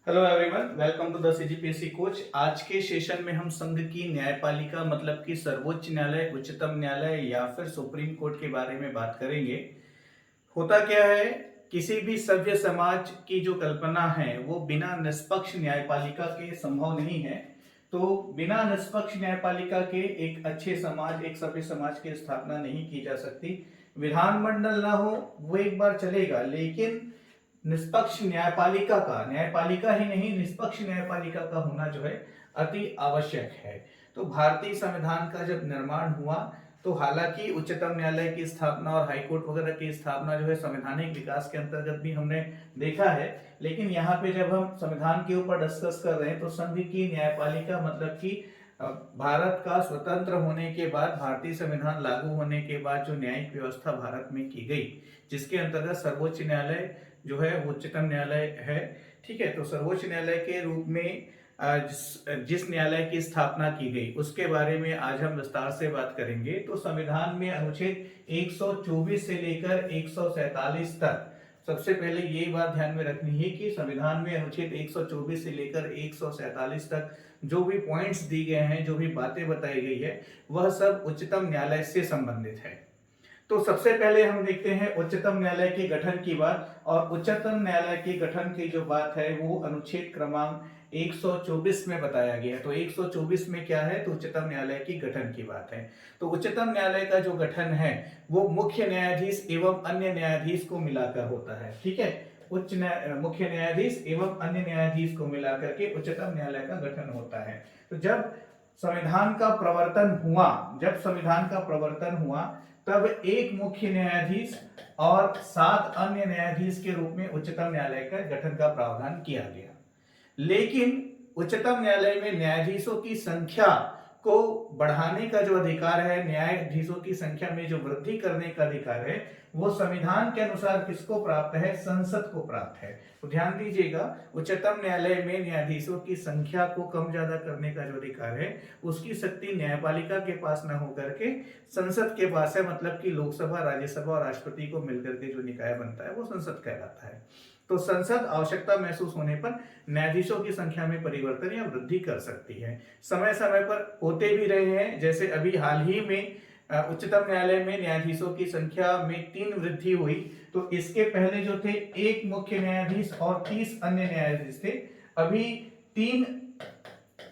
Hello everyone, welcome to the CGPSC coach. आज के session में हम संघ की न्यायपालिका मतलब कि सर्वोच्च न्यायालय, उच्चतम न्यायालय या फिर सुप्रीम कोर्ट के बारे में बात करेंगे। होता क्या है, किसी भी सभ्य समाज की जो कल्पना है वो बिना निष्पक्ष न्यायपालिका के संभव नहीं है। तो बिना निष्पक्ष न्यायपालिका के एक अच्छे समाज, एक सभ्य समाज की स्थापना नहीं की जा सकती। विधानमंडल ना हो वो एक बार चलेगा, लेकिन निष्पक्ष न्यायपालिका ही नहीं, निष्पक्ष न्यायपालिका का होना जो है अति आवश्यक है। तो भारतीय संविधान का जब निर्माण हुआ तो हालांकि उच्चतम न्यायालय की स्थापना और हाईकोर्ट वगैरह की स्थापना जो है संवैधानिक विकास के अंतर्गत भी हमने देखा है, लेकिन यहाँ पे जब हम संविधान के ऊपर डिस्कस कर रहे हैं तो संघ की न्यायपालिका मतलब कि भारत का स्वतंत्र होने के बाद, भारतीय संविधान लागू होने के बाद जो न्यायिक व्यवस्था भारत में की गई, जिसके अंतर्गत सर्वोच्च न्यायालय जो है वो उच्चतम न्यायालय है। ठीक है, तो सर्वोच्च न्यायालय के रूप में जिस न्यायालय की स्थापना की गई उसके बारे में आज हम विस्तार से बात करेंगे। तो संविधान में अनुच्छेद 124 से लेकर 147 तक, सबसे पहले ये बात ध्यान में रखनी है कि संविधान में अनुच्छेद 124 से लेकर 147 तक जो भी पॉइंट्स दी गए हैं, जो भी बातें बताई गई है, वह सब उच्चतम न्यायालय से संबंधित है। तो सबसे पहले हम देखते हैं उच्चतम न्यायालय के गठन की बात। और उच्चतम न्यायालय के गठन की जो बात है वो अनुच्छेद क्रमांक 124 में बताया गया है। तो 124 में क्या है, तो उच्चतम न्यायालय की गठन की बात है। तो उच्चतम न्यायालय का जो गठन है वो मुख्य न्यायाधीश एवं अन्य न्यायाधीश को मिलाकर होता है। ठीक है, मुख्य न्यायाधीश एवं अन्य न्यायाधीश को मिलाकर के उच्चतम न्यायालय का गठन होता है। तो जब संविधान का प्रवर्तन हुआ तब एक मुख्य न्यायाधीश और 7 अन्य न्यायाधीश के रूप में उच्चतम न्यायालय का गठन का प्रावधान किया गया। लेकिन उच्चतम न्यायालय में न्यायाधीशों की संख्या को बढ़ाने का जो अधिकार है, न्यायाधीशों की संख्या में जो वृद्धि करने का अधिकार है, वो संविधान के अनुसार किसको प्राप्त है, संसद को प्राप्त है। तो ध्यान दीजिएगा, उच्चतम न्यायालय में न्यायाधीशों की संख्या को कम ज्यादा करने का जो अधिकार है उसकी शक्ति न्यायपालिका के पास न होकर के संसद के पास है। मतलब कि लोकसभा, राज्यसभा और राष्ट्रपति को मिलकर के जो निकाय बनता है वो संसद कहलाता है। तो संसद आवश्यकता महसूस होने पर न्यायाधीशों की संख्या में परिवर्तन या वृद्धि कर सकती है। समय समय पर होते भी रहे हैं, जैसे अभी हाल ही में उच्चतम न्यायालय में न्यायाधीशों की संख्या में 3 वृद्धि हुई। तो इसके पहले जो थे एक मुख्य न्यायाधीश और 30 अन्य न्यायाधीश थे। अभी 3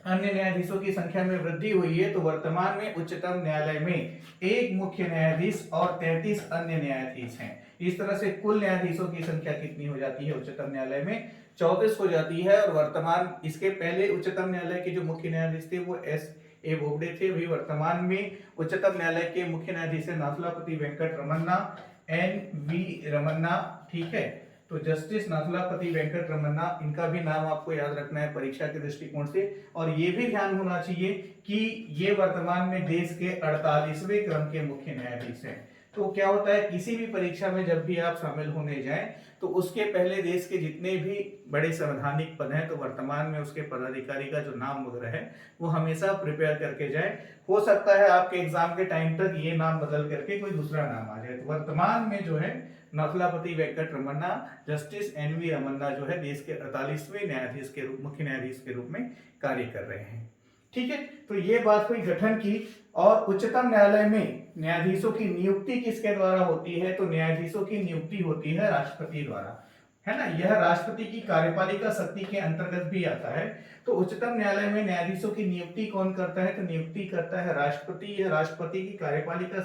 अन्य न्यायाधीशों की संख्या में वृद्धि हुई है। तो वर्तमान में उच्चतम न्यायालय में एक मुख्य न्यायाधीश और 33 अन्य न्यायाधीश हैं। इस तरह से कुल न्यायाधीशों की संख्या कितनी हो जाती है उच्चतम न्यायालय में, 34 हो जाती है। और वर्तमान, इसके पहले उच्चतम न्यायालय के जो मुख्य न्यायाधीश थे वो S.A. बोबडे थे। अभी वर्तमान में उच्चतम न्यायालय के मुख्य न्यायाधीश है नाथुलापति वेंकट रमन्ना, N.V. रमन्ना। ठीक है, तो जस्टिस नाथुलापति वेंकट रमन्ना, इनका भी नाम आपको याद रखना है परीक्षा के दृष्टिकोण से। और ये भी ध्यान होना चाहिए कि ये वर्तमान में देश के 48वें क्रम के मुख्य न्यायाधीश हैं। तो क्या होता है, किसी भी परीक्षा में जब भी आप शामिल होने जाएं तो उसके पहले देश के जितने भी बड़े संवैधानिक पद हैं तो वर्तमान में उसके पदाधिकारी का जो नाम वगैरह है वो हमेशा प्रिपेयर करके जाएं। हो सकता है आपके एग्जाम के टाइम तक ये नाम बदल करके कोई दूसरा नाम आ जाए। तो वर्तमान में जो है नाथुलापति वेंकट रमन्ना, जस्टिस N.V. रमन्ना जो है देश के 48वें न्यायाधीश के रूप, मुख्य न्यायाधीश के रूप में कार्य कर रहे हैं। ठीक है, तो ये बात हुई गठन की। और उच्चतम न्यायालय में न्यायाधीशों की नियुक्ति किसके द्वारा होती है, तो न्यायाधीशों की नियुक्ति होती है राष्ट्रपति द्वारा, है ना। यह राष्ट्रपति की कार्यपालिका शक्ति के अंतर्गत भी आता है। तो उच्चतम न्यायालय में न्यायाधीशों की नियुक्ति कौन करता है, तो नियुक्ति करता है राष्ट्रपति। यह राष्ट्रपति की कार्यपालिका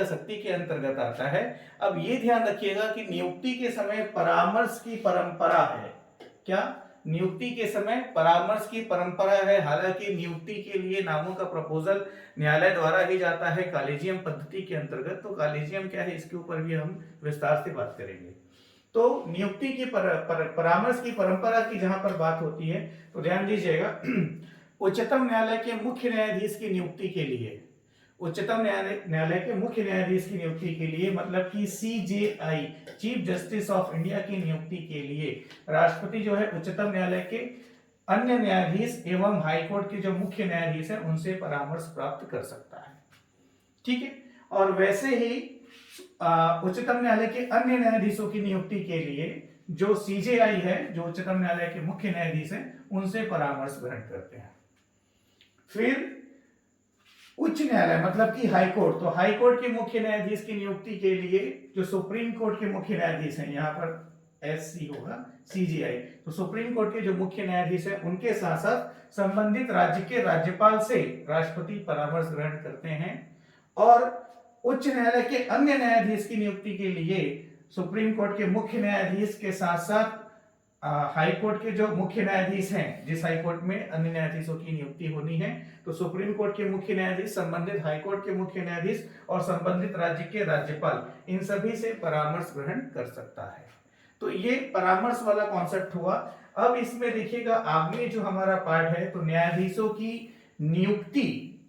शक्ति के अंतर्गत आता है। अब ये ध्यान रखिएगा कि नियुक्ति के समय परामर्श की परंपरा है। क्या, नियुक्ति के समय परामर्श की परंपरा है। हालांकि नियुक्ति के लिए नामों का प्रपोजल न्यायालय द्वारा ही जाता है कॉलेजियम पद्धति के अंतर्गत। तो कॉलेजियम क्या है, इसके ऊपर भी हम विस्तार से बात करेंगे। तो नियुक्ति की परामर्श की परंपरा की जहां पर बात होती है तो ध्यान दीजिएगा, उच्चतम न्यायालय के मुख्य न्यायाधीश की नियुक्ति के लिए, उच्चतम न्यायालय के मुख्य न्यायाधीश की नियुक्ति के लिए, मतलब कि CJI, chief justice of India की नियुक्ति के लिए राष्ट्रपति जो है उच्चतम न्यायालय के अन्य न्यायाधीश एवं हाईकोर्ट के जो मुख्य न्यायाधीश हैं उनसे परामर्श प्राप्त कर सकता है। ठीक है, और वैसे ही उच्चतम न्यायालय के अन्य न्यायाधीशों की नियुक्ति के लिए जो सीजेआई है, जो उच्चतम न्यायालय के मुख्य न्यायाधीश हैं, उनसे परामर्श ग्रहण करते हैं। फिर उच्च न्यायालय मतलब कि हाई कोर्ट, तो हाई कोर्ट के मुख्य न्यायाधीश की नियुक्ति के लिए जो सुप्रीम कोर्ट के मुख्य न्यायाधीश हैं, यहाँ पर एससी होगा, सीजीआई, तो सुप्रीम कोर्ट के जो मुख्य न्यायाधीश हैं उनके साथ साथ संबंधित राज्य के राज्यपाल से राष्ट्रपति परामर्श ग्रहण करते हैं। और उच्च न्यायालय के अन्य न्यायाधीश की नियुक्ति के लिए सुप्रीम कोर्ट के मुख्य न्यायाधीश के साथ साथ हाई कोर्ट के जो मुख्य न्यायाधीश हैं, जिस हाई कोर्ट में अन्य न्यायाधीशों की नियुक्ति होनी है, तो सुप्रीम कोर्ट के मुख्य न्यायाधीश, संबंधित हाई कोर्ट के मुख्य न्यायाधीश और संबंधित राज्य के राज्यपाल, इन सभी से परामर्श ग्रहण कर सकता है। तो ये परामर्श वाला कॉन्सेप्ट हुआ। अब इसमें देखिएगा आगे जो हमारा पार्ट है, तो न्यायाधीशों की नियुक्ति,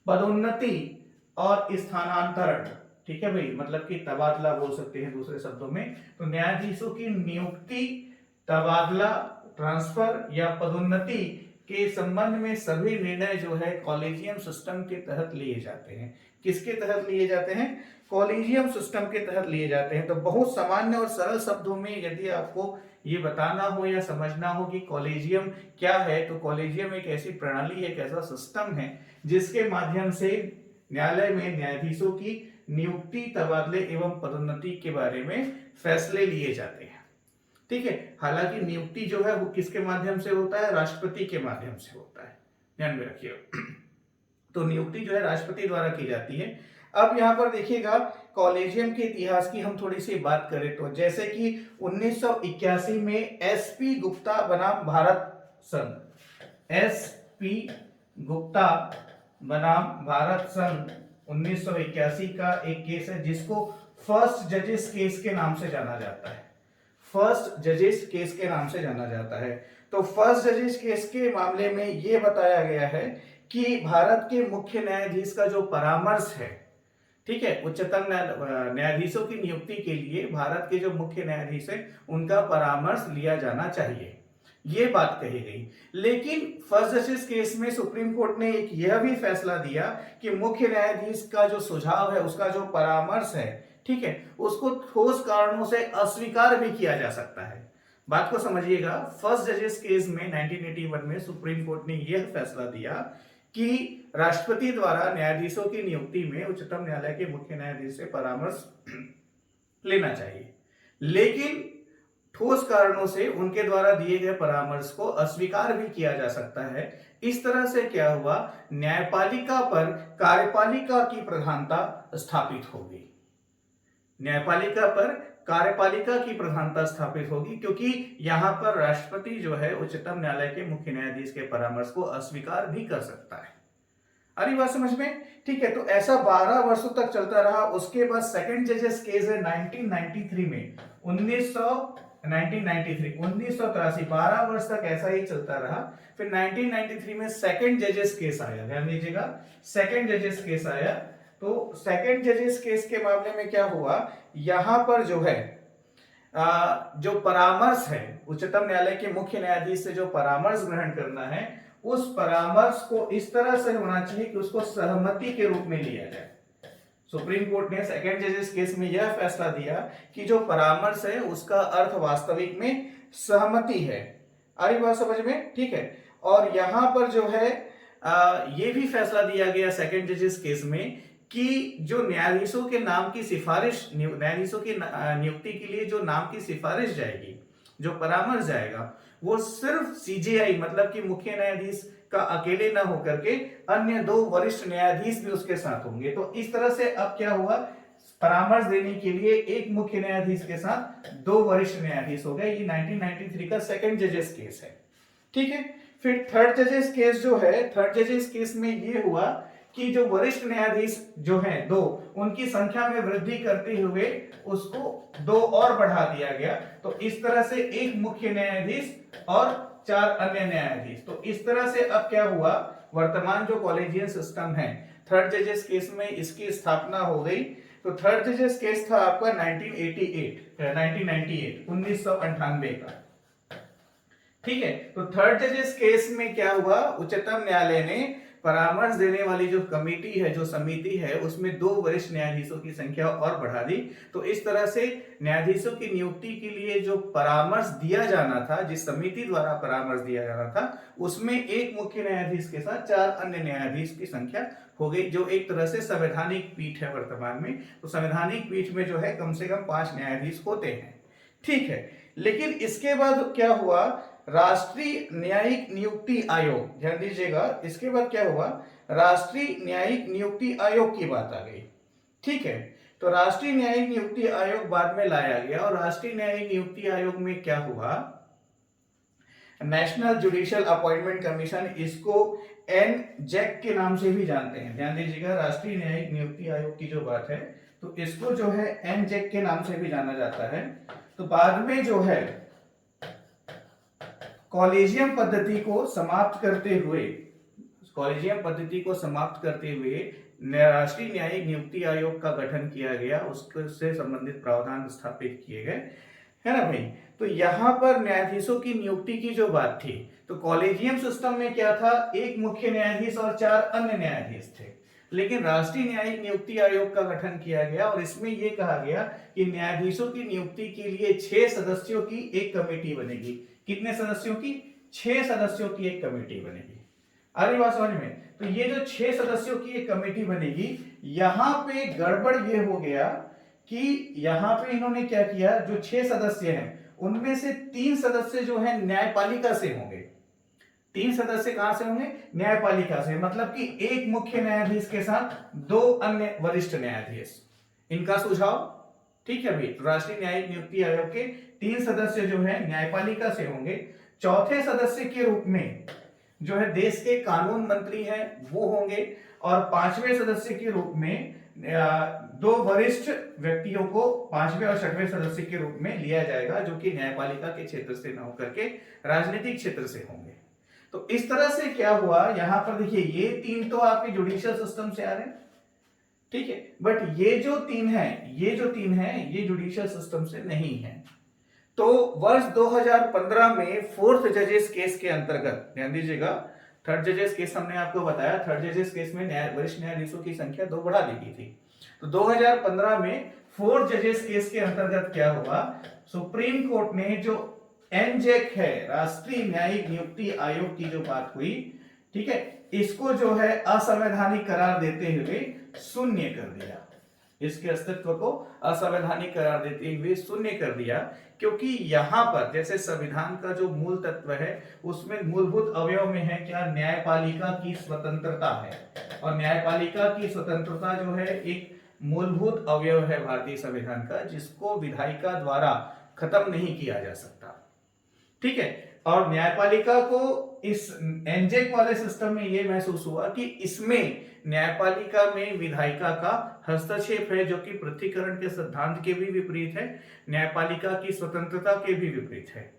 पदोन्नति और स्थानांतरण, ठीक है भाई, मतलब कि तबादला बोल सकते हैं दूसरे शब्दों में। तो न्यायाधीशों की नियुक्ति, तबादला, ट्रांसफर या पदोन्नति के संबंध में सभी निर्णय जो है कॉलेजियम सिस्टम के तहत लिए जाते हैं। किसके तहत लिए जाते हैं? कॉलेजियम सिस्टम के तहत लिए जाते हैं। तो बहुत सामान्य और सरल शब्दों में यदि आपको ये बताना हो या समझना हो कि कॉलेजियम क्या है, तो कॉलेजियम एक ऐसी प्रणाली है, एक ऐसा सिस्टम है जिसके माध्यम से न्यायालय में न्यायाधीशों की नियुक्ति, तबादले एवं पदोन्नति के बारे में फैसले लिए जाते हैं। ठीक है, हालांकि नियुक्ति जो है वो किसके माध्यम से होता है? राष्ट्रपति के माध्यम से होता है, ध्यान में रखिएगा। तो नियुक्ति जो है राष्ट्रपति द्वारा की जाती है। अब यहाँ पर देखिएगा कॉलेजियम के इतिहास की हम थोड़ी सी बात करें तो जैसे कि 1981 में एसपी गुप्ता बनाम भारत संघ, एसपी गुप्ता बनाम भारत संघ 1981 का एक केस है जिसको फर्स्ट जजेस केस के नाम से जाना जाता है। फर्स्ट जजेस केस के नाम से जाना जाता है। तो फर्स्ट जजेस केस के मामले में यह बताया गया है कि भारत के मुख्य न्यायाधीश का जो परामर्श है, ठीक है, उच्चतम न्यायाधीशों की नियुक्ति के लिए भारत के जो मुख्य न्यायाधीश है उनका परामर्श लिया जाना चाहिए, ये बात कही गई। लेकिन फर्स्ट जजेस केस में सुप्रीम कोर्ट ने एक यह भी फैसला दिया कि मुख्य न्यायाधीश का जो सुझाव है, उसका जो परामर्श है, ठीक है, उसको ठोस कारणों से अस्वीकार भी किया जा सकता है। बात को समझिएगा, फर्स्ट जजेस केस में 1981 में सुप्रीम कोर्ट ने यह फैसला दिया कि राष्ट्रपति द्वारा न्यायाधीशों की नियुक्ति में उच्चतम न्यायालय के मुख्य न्यायाधीश से परामर्श लेना चाहिए, लेकिन ठोस कारणों से उनके द्वारा दिए गए परामर्श को अस्वीकार भी किया जा सकता है। इस तरह से क्या हुआ, न्यायपालिका पर कार्यपालिका की प्रधानता स्थापित होगी। न्यायपालिका पर कार्यपालिका की प्रधानता स्थापित होगी क्योंकि यहां पर राष्ट्रपति जो है उच्चतम न्यायालय के मुख्य न्यायाधीश के परामर्श को अस्वीकार भी कर सकता है। अरे बात समझ में? ठीक है, तो ऐसा 12 वर्षों तक चलता रहा। उसके बाद सेकंड जजेस केस है 1993 में, 1983 12 वर्ष तक ऐसा ही चलता रहा। फिर 1993 में सेकंड जजेस केस आया, ध्यान दीजिएगा, सेकंड जजेस केस आया। तो सेकंड जजेस केस के मामले में क्या हुआ, यहां पर जो है जो परामर्श है, उच्चतम न्यायालय के मुख्य न्यायाधीश से जो परामर्श ग्रहण करना है, उस परामर्श को इस तरह से होना चाहिए कि उसको सहमति के रूप में लिया जाए। सुप्रीम कोर्ट ने सेकंड जजेस केस में यह फैसला दिया कि जो परामर्श है उसका अर्थ वास्तविक में सहमति है। आई बात समझ में? ठीक है, और यहां पर जो है ये भी फैसला दिया गया सेकंड जजेस केस में कि जो न्यायाधीशों के नाम की सिफारिश, न्यायाधीशों की नियुक्ति के लिए जो नाम की सिफारिश जाएगी, जो परामर्श जाएगा, वो सिर्फ सीजेआई मतलब कि मुख्य न्यायाधीश का अकेले ना होकर के अन्य 2 वरिष्ठ न्यायाधीश भी उसके साथ होंगे। तो इस तरह से अब क्या हुआ, परामर्श देने के लिए एक मुख्य न्यायाधीश के साथ 2 वरिष्ठ न्यायाधीश हो गए। ये 1993 का सेकंड जजेस केस है। ठीक है, फिर थर्ड जजेस केस जो है, थर्ड जजेस केस में ये हुआ कि जो वरिष्ठ न्यायाधीश जो हैं 2, उनकी संख्या में वृद्धि करते हुए उसको 2 और बढ़ा दिया गया। तो इस तरह से एक मुख्य न्यायाधीश और 4 अन्य न्यायाधीश। तो इस तरह से अब क्या हुआ, वर्तमान जो कॉलेजियन सिस्टम है, थर्ड जजेस केस में इसकी स्थापना हो गई। तो थर्ड जजेस केस था आपका 1998 का। ठीक है, तो थर्ड जजेस केस में क्या हुआ, उच्चतम न्यायालय ने परामर्श देने वाली जो कमेटी है, जो समिति है, उसमें 2 वरिष्ठ न्यायाधीशों की संख्या और बढ़ा दी। तो इस तरह से न्यायाधीशों की नियुक्ति के लिए जो परामर्श दिया जाना था, जिस समिति द्वारा परामर्श दिया जाना था, उसमें एक मुख्य न्यायाधीश के साथ 4 अन्य न्यायाधीश की संख्या हो गई, जो एक तरह से संवैधानिक पीठ है वर्तमान में। तो संवैधानिक पीठ में जो है कम से कम 5 न्यायाधीश होते हैं, ठीक है। लेकिन इसके बाद क्या हुआ, राष्ट्रीय न्यायिक नियुक्ति आयोग, ध्यान दीजिएगा, इसके बाद क्या हुआ, राष्ट्रीय न्यायिक नियुक्ति आयोग की बात आ गई, ठीक है। तो राष्ट्रीय न्यायिक नियुक्ति आयोग बाद में लाया गया, और राष्ट्रीय न्यायिक नियुक्ति आयोग में क्या हुआ, नेशनल जुडिशियल अपॉइंटमेंट कमीशन, इसको एनजेक के नाम से भी जानते हैं। ध्यान दीजिएगा, राष्ट्रीय न्यायिक नियुक्ति आयोग की जो बात है, तो इसको जो है एनजेक के नाम से भी जाना जाता है। तो बाद में जो है कॉलेजियम पद्धति को समाप्त करते हुए, राष्ट्रीय न्यायिक नियुक्ति आयोग का गठन किया गया, उससे संबंधित प्रावधान स्थापित किए गए, है ना भाई। तो यहां पर न्यायाधीशों की नियुक्ति की जो बात थी, तो कॉलेजियम सिस्टम में क्या था, एक मुख्य न्यायाधीश और 4 अन्य न्यायाधीश थे। लेकिन राष्ट्रीय न्यायिक नियुक्ति आयोग का गठन किया गया, और इसमें यह कहा गया कि न्यायाधीशों की नियुक्ति के लिए 6 सदस्यों की एक कमेटी बनेगी। कितने सदस्यों की, 6 सदस्यों की एक कमेटी बनेगी। आ रही बात समझ में। तो ये जो 6 सदस्यों की एक कमेटी बनेगी, यहां पे गड़बड़ ये हो गया कि यहां पे इन्होंने क्या किया, जो 6 सदस्य हैं उनमें से 3 सदस्य जो है न्यायपालिका से होंगे। 3 सदस्य कहां से होंगे, न्यायपालिका से, मतलब कि एक मुख्य न्यायाधीश के साथ 2 अन्य वरिष्ठ न्यायाधीश, इनका सुझाव, ठीक है भाई। तो राष्ट्रीय न्यायिक नियुक्ति आयोग के 3 सदस्य जो है न्यायपालिका से होंगे। चौथे सदस्य के रूप में जो है देश के कानून मंत्री हैं वो होंगे, और 5वें सदस्य के रूप में 2 वरिष्ठ व्यक्तियों को 5वें और 6वें सदस्य के रूप में लिया जाएगा, जो कि न्यायपालिका के क्षेत्र से न होकर के राजनीतिक क्षेत्र से होंगे। तो इस तरह से क्या हुआ, यहां पर देखिए, ये 3 तो आपके जुडिशियल सिस्टम से आ रहे हैं, ठीक है, बट ये जो 3 है ये जुडिशियल सिस्टम से नहीं है। तो वर्ष 2015 में 4th जजेस केस के अंतर्गत, ध्यान दीजिएगा, 3rd जजेस केस हमने आपको बताया, 3rd जजेस केस में वरिष्ठ न्यायाधीशों की संख्या 2 बढ़ा दी गई थी। तो 2015 में 4th जजेस केस के अंतर्गत क्या हुआ, सुप्रीम कोर्ट ने जो एनजेक है, राष्ट्रीय न्यायिक नियुक्ति आयोग की जो बात हुई, ठीक है, इसको जो है असंवैधानिक करार देते हुए शून्य कर दिया। इसके अस्तित्व को असंवैधानिक करार देते हुए शून्य कर दिया, क्योंकि यहां पर जैसे संविधान का जो मूल तत्व है उसमें मूलभूत अवयव में है क्या, न्यायपालिका की स्वतंत्रता है, और न्यायपालिका की स्वतंत्रता जो है एक मूलभूत अवयव है भारतीय संविधान का, जिसको विधायिका द्वारा खत्म नहीं किया जा सकता, ठीक है। और न्यायपालिका को इस एनजेक वाले सिस्टम में यह महसूस हुआ कि इसमें न्यायपालिका में विधायिका का हस्तक्षेप है, जो कि पृथक्करण के सिद्धांत के भी विपरीत है, न्यायपालिका की स्वतंत्रता के भी विपरीत है,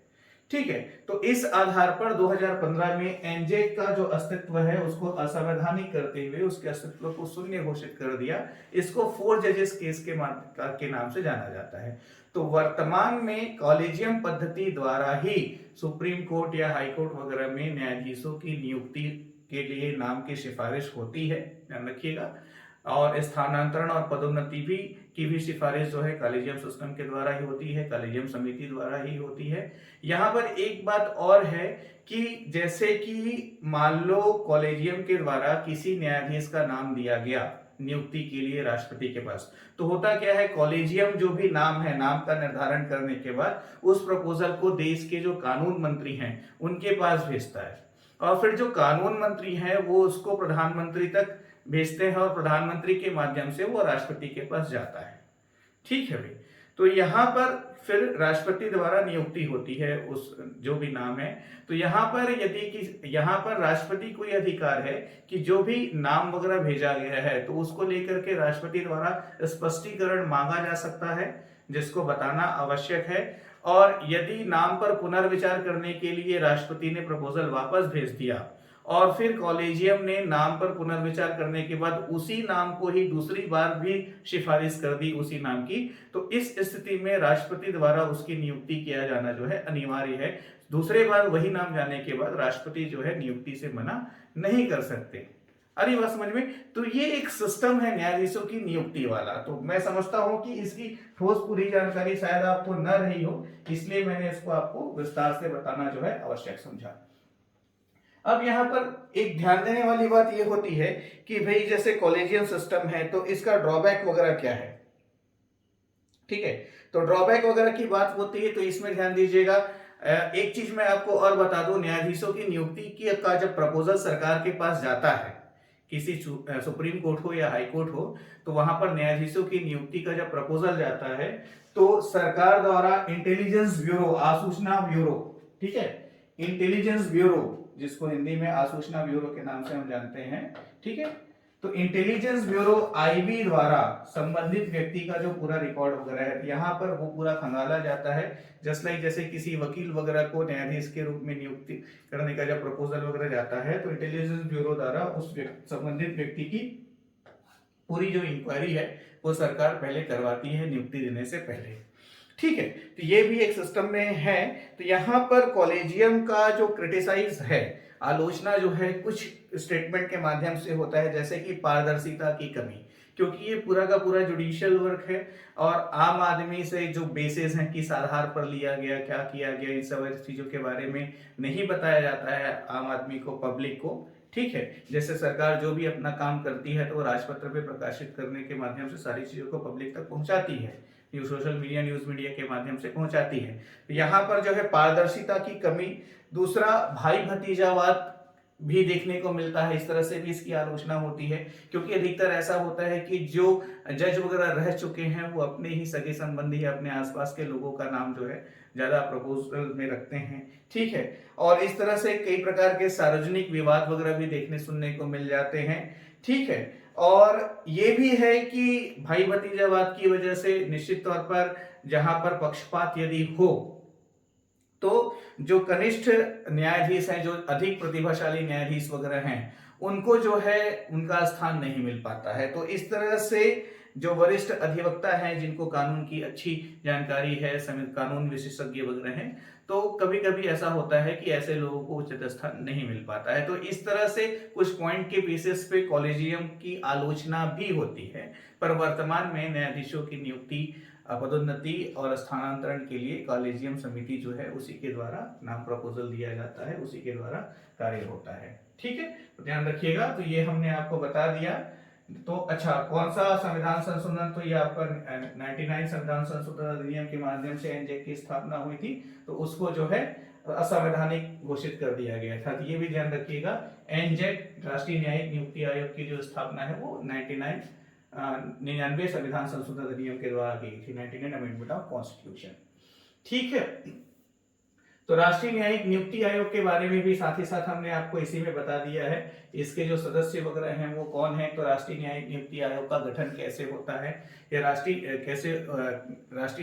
ठीक है। तो इस आधार पर 2015 में एनजेक का जो अस्तित्व है उसको असंवैधानिक करते हुए उसके अस्तित्व को शून्य घोषित कर दिया। इसको 4 जजेस केस के नाम से जाना जाता है। तो वर्तमान में कॉलेजियम पद्धति द्वारा ही सुप्रीम कोर्ट या हाई कोर्ट वगैरह में न्यायाधीशों की नियुक्ति के लिए नाम की सिफारिश होती है, ध्यान रखिएगा। और स्थानांतरण और पदोन्नति की भी सिफारिश जो है कॉलेजियम सिस्टम के द्वारा ही होती है, कॉलेजियम समिति द्वारा ही होती है। यहाँ पर एक बात और है कि जैसे कि मान लो कॉलेजियम के द्वारा किसी न्यायाधीश का नाम दिया गया नियुक्ति के लिए राष्ट्रपति के पास, तो होता क्या है, कॉलेजियम जो भी नाम है, नाम का निर्धारण करने के बाद उस प्रपोजल को देश के जो कानून मंत्री हैं उनके पास भेजता है, और फिर जो कानून मंत्री हैं वो उसको प्रधानमंत्री तक भेजते हैं, और प्रधानमंत्री के माध्यम से वो राष्ट्रपति के पास जाता है, ठीक है भाई। तो यहाँ पर फिर राष्ट्रपति द्वारा नियुक्ति होती है उस जो भी नाम है। तो यहाँ पर यहाँ पर राष्ट्रपति को यह अधिकार है कि जो भी नाम वगैरह भेजा गया है तो उसको लेकर के राष्ट्रपति द्वारा स्पष्टीकरण मांगा जा सकता है, जिसको बताना आवश्यक है। और यदि नाम पर पुनर्विचार करने के लिए राष्ट्रपति ने प्रपोजल वापस भेज दिया और फिर कॉलेजियम ने नाम पर पुनर्विचार करने के बाद उसी नाम को ही दूसरी बार भी सिफारिश कर दी उसी नाम की, तो इस स्थिति में राष्ट्रपति द्वारा उसकी नियुक्ति किया जाना जो है अनिवार्य है। दूसरे बार वही नाम जाने के बाद राष्ट्रपति जो है नियुक्ति से मना नहीं कर सकते, आ रही बात समझ में? तो ये एक सिस्टम है न्यायाधीशों की नियुक्ति वाला। तो मैं समझता हूं कि इसकी ठोस पूरी जानकारी शायद आपको न रही हो, इसलिए मैंने इसको आपको विस्तार से बताना जो है आवश्यक समझा। अब यहाँ पर एक ध्यान देने वाली बात ये होती है कि भाई जैसे कॉलेजियम सिस्टम है तो इसका ड्रॉबैक वगैरह क्या है, ठीक है। तो ड्रॉबैक वगैरह की बात होती है तो इसमें ध्यान दीजिएगा। एक चीज मैं आपको और बता दूं, न्यायाधीशों की नियुक्ति की का जब प्रपोजल सरकार के पास जाता है, किसी सुप्रीम कोर्ट हो या हाई कोर्ट हो, तो वहां पर न्यायाधीशों की नियुक्ति का जब प्रपोजल जाता है तो सरकार द्वारा इंटेलिजेंस ब्यूरो, आसूचना ब्यूरो, ठीक है, इंटेलिजेंस ब्यूरो, जिसको हिंदी में आसूचना ब्यूरो के नाम से हम जानते हैं, ठीक है। तो इंटेलिजेंस ब्यूरो आईबी द्वारा संबंधित व्यक्ति का जो पूरा रिकॉर्ड वगैरह है यहाँ पर वो पूरा खंगाला जाता है। जस्ट लाइक जैसे किसी वकील वगैरह को न्यायाधीश के रूप में नियुक्ति करने का जब प्रपोजल वगैरह जाता है तो इंटेलिजेंस ब्यूरो द्वारा उस संबंधित व्यक्ति की पूरी जो इंक्वायरी है वो सरकार पहले करवाती है नियुक्ति देने से पहले, ठीक है। तो ये भी एक सिस्टम में है। तो यहाँ पर कॉलेजियम का जो क्रिटिसाइज है, आलोचना जो है कुछ स्टेटमेंट के माध्यम से होता है, जैसे कि पारदर्शिता की कमी, क्योंकि ये पूरा का पूरा जुडिशियल वर्क है और आम आदमी से जो बेसिस हैं किस आधार पर लिया गया, क्या किया गया, इन सब चीजों के बारे में नहीं बताया जाता है आम आदमी को, पब्लिक को, ठीक है। जैसे सरकार जो भी अपना काम करती है तो वो राजपत्र पे प्रकाशित करने के माध्यम से सारी चीजों को पब्लिक तक पहुंचाती है, सोशल मीडिया, न्यूज मीडिया के माध्यम से पहुंचाती है। तो यहाँ पर जो है पारदर्शिता की कमी, दूसरा भाई भतीजावाद भी देखने को मिलता है, इस तरह से भी इसकी आलोचना होती है, क्योंकि अधिकतर ऐसा होता है कि जो जज वगैरह रह चुके हैं वो अपने ही सगे संबंधी, अपने आसपास के लोगों का नाम जो है ज्यादा प्रपोजल में रखते हैं, ठीक है। और इस तरह से कई प्रकार के सार्वजनिक विवाद वगैरह भी देखने सुनने को मिल जाते हैं, ठीक है। और ये भी है कि भाई भतीजावाद की वजह से निश्चित तौर पर जहां पर पक्षपात यदि हो तो जो कनिष्ठ न्यायाधीश हैं, जो अधिक प्रतिभाशाली न्यायाधीश वगैरह हैं, उनको जो है उनका स्थान नहीं मिल पाता है। तो इस तरह से जो वरिष्ठ अधिवक्ता हैं, जिनको कानून की अच्छी जानकारी है, समेत कानून विशेषज्ञ वगैरह हैं, तो कभी कभी ऐसा होता है कि ऐसे लोगों को उचित स्थान नहीं मिल पाता है। तो इस तरह से कुछ पॉइंट के बेसिस पे कॉलेजियम की आलोचना भी होती है, पर वर्तमान में न्यायाधीशों की नियुक्ति, पदोन्नति और स्थानांतरण के लिए कॉलेजियम समिति जो है उसी के द्वारा नाम प्रपोजल दिया जाता है, उसी के द्वारा कार्य होता है, ठीक है। तो ध्यान रखिएगा। तो ये हमने आपको बता दिया। तो अच्छा, कौन सा संविधान संशोधन, तो ये आपका 99 संविधान संशोधन अधिनियम के माध्यम से एनजेक की स्थापना हुई थी, तो उसको जो है असंवैधानिक घोषित कर दिया गया था। तो ये भी ध्यान रखिएगा, एनजेक राष्ट्रीय न्यायिक नियुक्ति आयोग की जो स्थापना है वो 99 संविधान संशोधन अधिनियम के द्वारा की थी, 99 अमेंडमेंट ऑफ कॉन्स्टिट्यूशन, ठीक है। तो राष्ट्रीय न्यायिक नियुक्ति आयोग के बारे में भी साथ ही साथ हमने आपको इसी में बता दिया है, इसके जो सदस्य वगैरह हैं वो कौन है। तो राष्ट्रीय न्यायिक नियुक्ति आयोग का गठन कैसे होता है, या राष्ट्रीय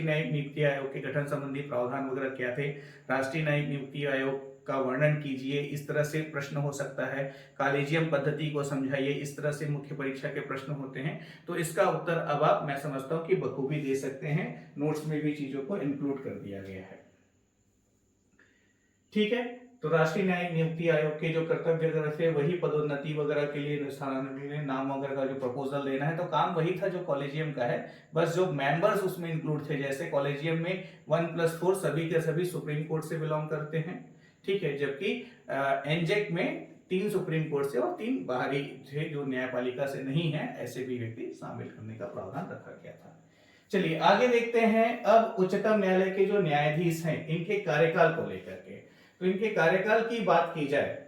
न्यायिक नियुक्ति आयोग के गठन संबंधी प्रावधान वगैरह क्या थे, राष्ट्रीय न्यायिक नियुक्ति आयोग का वर्णन कीजिए, इस तरह से प्रश्न हो सकता है। कॉलेजियम पद्धति को समझाइए, इस तरह से मुख्य परीक्षा के प्रश्न होते हैं। तो इसका उत्तर अब आप, मैं समझता हूं कि बखूबी दे सकते हैं, नोट्स में भी चीजों को इंक्लूड कर दिया गया है, ठीक है। तो राष्ट्रीय न्यायिक नियुक्ति आयोग के जो कर्तव्य वगैरह थे वही पदोन्नति वगैरह के लिए, स्थानांतरण के लिए नाम वगैरह का जो प्रपोजल देना है, तो काम वही था जो कॉलेजियम का है, बस जो मेंबर्स उसमें इंक्लूड थे। जैसे कॉलेजियम में 1+4 सभी के सभी सुप्रीम कोर्ट से बिलोंग करते हैं, ठीक है, जबकि एनजेक में 3 सुप्रीम कोर्ट से और 3 बाहरी थे जो न्यायपालिका से नहीं है, ऐसे भी व्यक्ति शामिल करने का प्रावधान रखा गया था। चलिए आगे देखते हैं। अब उच्चतम न्यायालय के जो न्यायाधीश हैं इनके कार्यकाल को लेकर के, तो इनके कार्यकाल की बात की जाए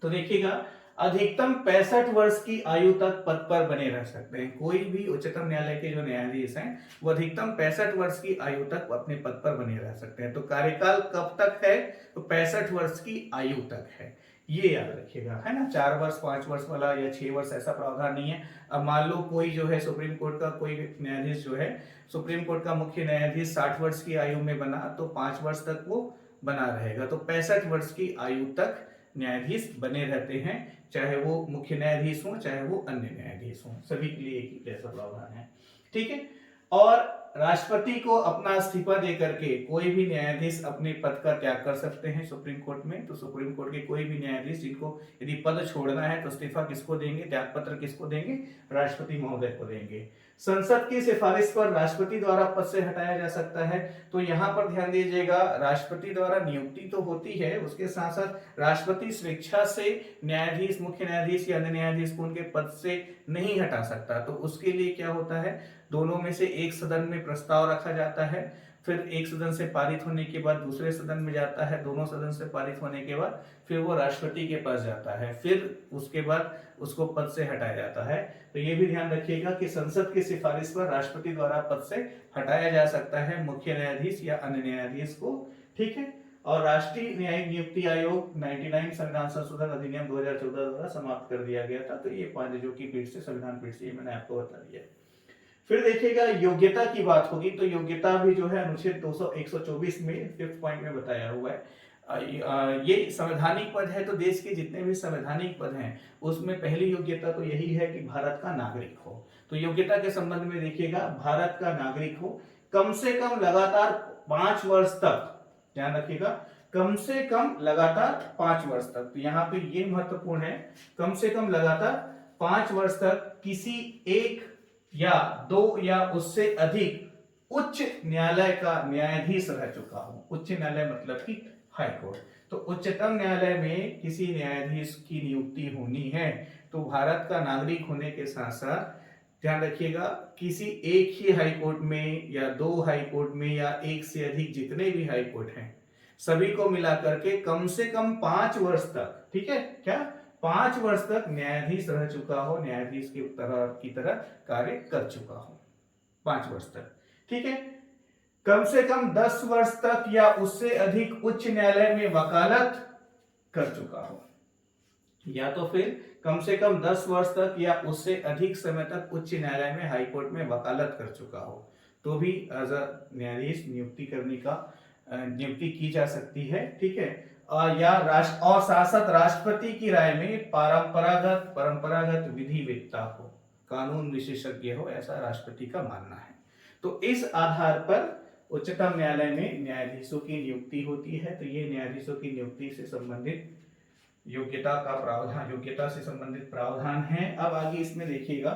तो देखिएगा, अधिकतम 65 वर्ष की आयु तक पद पर बने रह सकते हैं। कोई भी उच्चतम न्यायालय के जो न्यायाधीश हैं वो अधिकतम 65 वर्ष की आयु तक अपने पद पर बने रह सकते हैं। तो कार्यकाल कब तक है, तो 65 वर्ष की आयु तक है, ये याद रखिएगा, है ना। 4 वर्ष, 5 वर्ष वाला या 6 वर्ष ऐसा प्रावधान नहीं है। अब मान लो कोई जो है सुप्रीम कोर्ट का कोई न्यायाधीश जो है, सुप्रीम कोर्ट का मुख्य न्यायाधीश 60 वर्ष की आयु में बना तो 5 वर्ष तक वो बना रहेगा। तो 65 वर्ष की आयु तक न्यायाधीश बने रहते हैं, चाहे वो मुख्य न्यायाधीश हो चाहे वो अन्य न्यायाधीश हो, सभी के लिए एक ही जैसा प्रावधान है, ठीक है। और राष्ट्रपति को अपना इस्तीफा दे करके कोई भी न्यायाधीश अपने पद का त्याग कर सकते हैं सुप्रीम कोर्ट में। तो सुप्रीम कोर्ट के कोई भी न्यायाधीश जिनको यदि पद छोड़ना है तो इस्तीफा किसको देंगे, त्याग पत्र किसको देंगे, राष्ट्रपति महोदय को देंगे। संसद की सिफारिश पर राष्ट्रपति द्वारा पद से हटाया जा सकता है। तो यहाँ पर ध्यान दीजिएगा, राष्ट्रपति द्वारा नियुक्ति तो होती है, उसके साथ साथ राष्ट्रपति स्वेच्छा से न्यायाधीश, मुख्य न्यायाधीश या अन्य न्यायाधीश को उनके पद से नहीं हटा सकता। तो उसके लिए क्या होता है, दोनों में से एक सदन में प्रस्ताव रखा जाता है, फिर एक सदन से पारित होने के बाद दूसरे सदन में जाता है, दोनों सदन से पारित होने के बाद फिर वो राष्ट्रपति के पास जाता है, फिर उसके बाद उसको पद से हटाया जाता है। तो ये भी ध्यान रखिएगा कि संसद की सिफारिश पर राष्ट्रपति द्वारा पद से हटाया जा सकता है मुख्य न्यायाधीश या अन्य न्यायाधीश को, ठीक है। और राष्ट्रीय न्यायिक नियुक्ति आयोग 99 संविधान संशोधन अधिनियम 2014 द्वारा समाप्त कर दिया गया था। तो ये 5 जो की पीठ से, संविधान पीठ से, ये मैंने आपको बता दिया। फिर देखिएगा योग्यता की बात होगी तो योग्यता भी जो है अनुच्छेद 124 में 5th पॉइंट में बताया हुआ है। ये संवैधानिक पद है, तो देश के जितने भी संवैधानिक पद हैं उसमें पहली योग्यता तो यही है कि भारत का नागरिक हो। तो योग्यता के संबंध में देखिएगा, भारत का नागरिक हो, कम से कम लगातार 5 वर्ष तक, ध्यान रखिएगा, कम से कम लगातार 5 वर्ष तक। तो यहाँ पे ये महत्वपूर्ण है, कम से कम लगातार 5 वर्ष तक किसी एक या 2 या उससे अधिक उच्च न्यायालय का न्यायाधीश रह चुका हो। उच्च न्यायालय मतलब कि हाई कोर्ट। तो उच्चतम न्यायालय में किसी न्यायाधीश की नियुक्ति होनी है तो भारत का नागरिक होने के साथ साथ ध्यान रखिएगा, किसी एक ही हाई कोर्ट में या 2 हाई कोर्ट में या एक से अधिक जितने भी हाई कोर्ट हैं सभी को मिलाकर के कम से कम 5 वर्ष तक, ठीक है, क्या 5 वर्ष तक न्यायाधीश रह चुका हो, न्यायाधीश की तरह कार्य कर चुका हो 5 वर्ष तक, ठीक है। कम से कम 10 वर्ष तक या उससे अधिक उच्च न्यायालय में वकालत कर चुका हो, या तो फिर कम से कम 10 वर्ष तक या उससे अधिक समय तक उच्च न्यायालय में, हाई कोर्ट में वकालत कर चुका हो, तो भी एज अ न्यायाधीश नियुक्ति की जा सकती है, ठीक है। या राष्ट्र और साथ साथ राष्ट्रपति की राय में परंपरागत विधिवेत्ता हो, कानून विशेषज्ञ हो, ऐसा राष्ट्रपति का मानना है। तो इस आधार पर उच्चतम न्यायालय में न्यायाधीशों की नियुक्ति होती है। तो ये न्यायाधीशों की नियुक्ति से संबंधित योग्यता से संबंधित प्रावधान है। अब आगे इसमें देखिएगा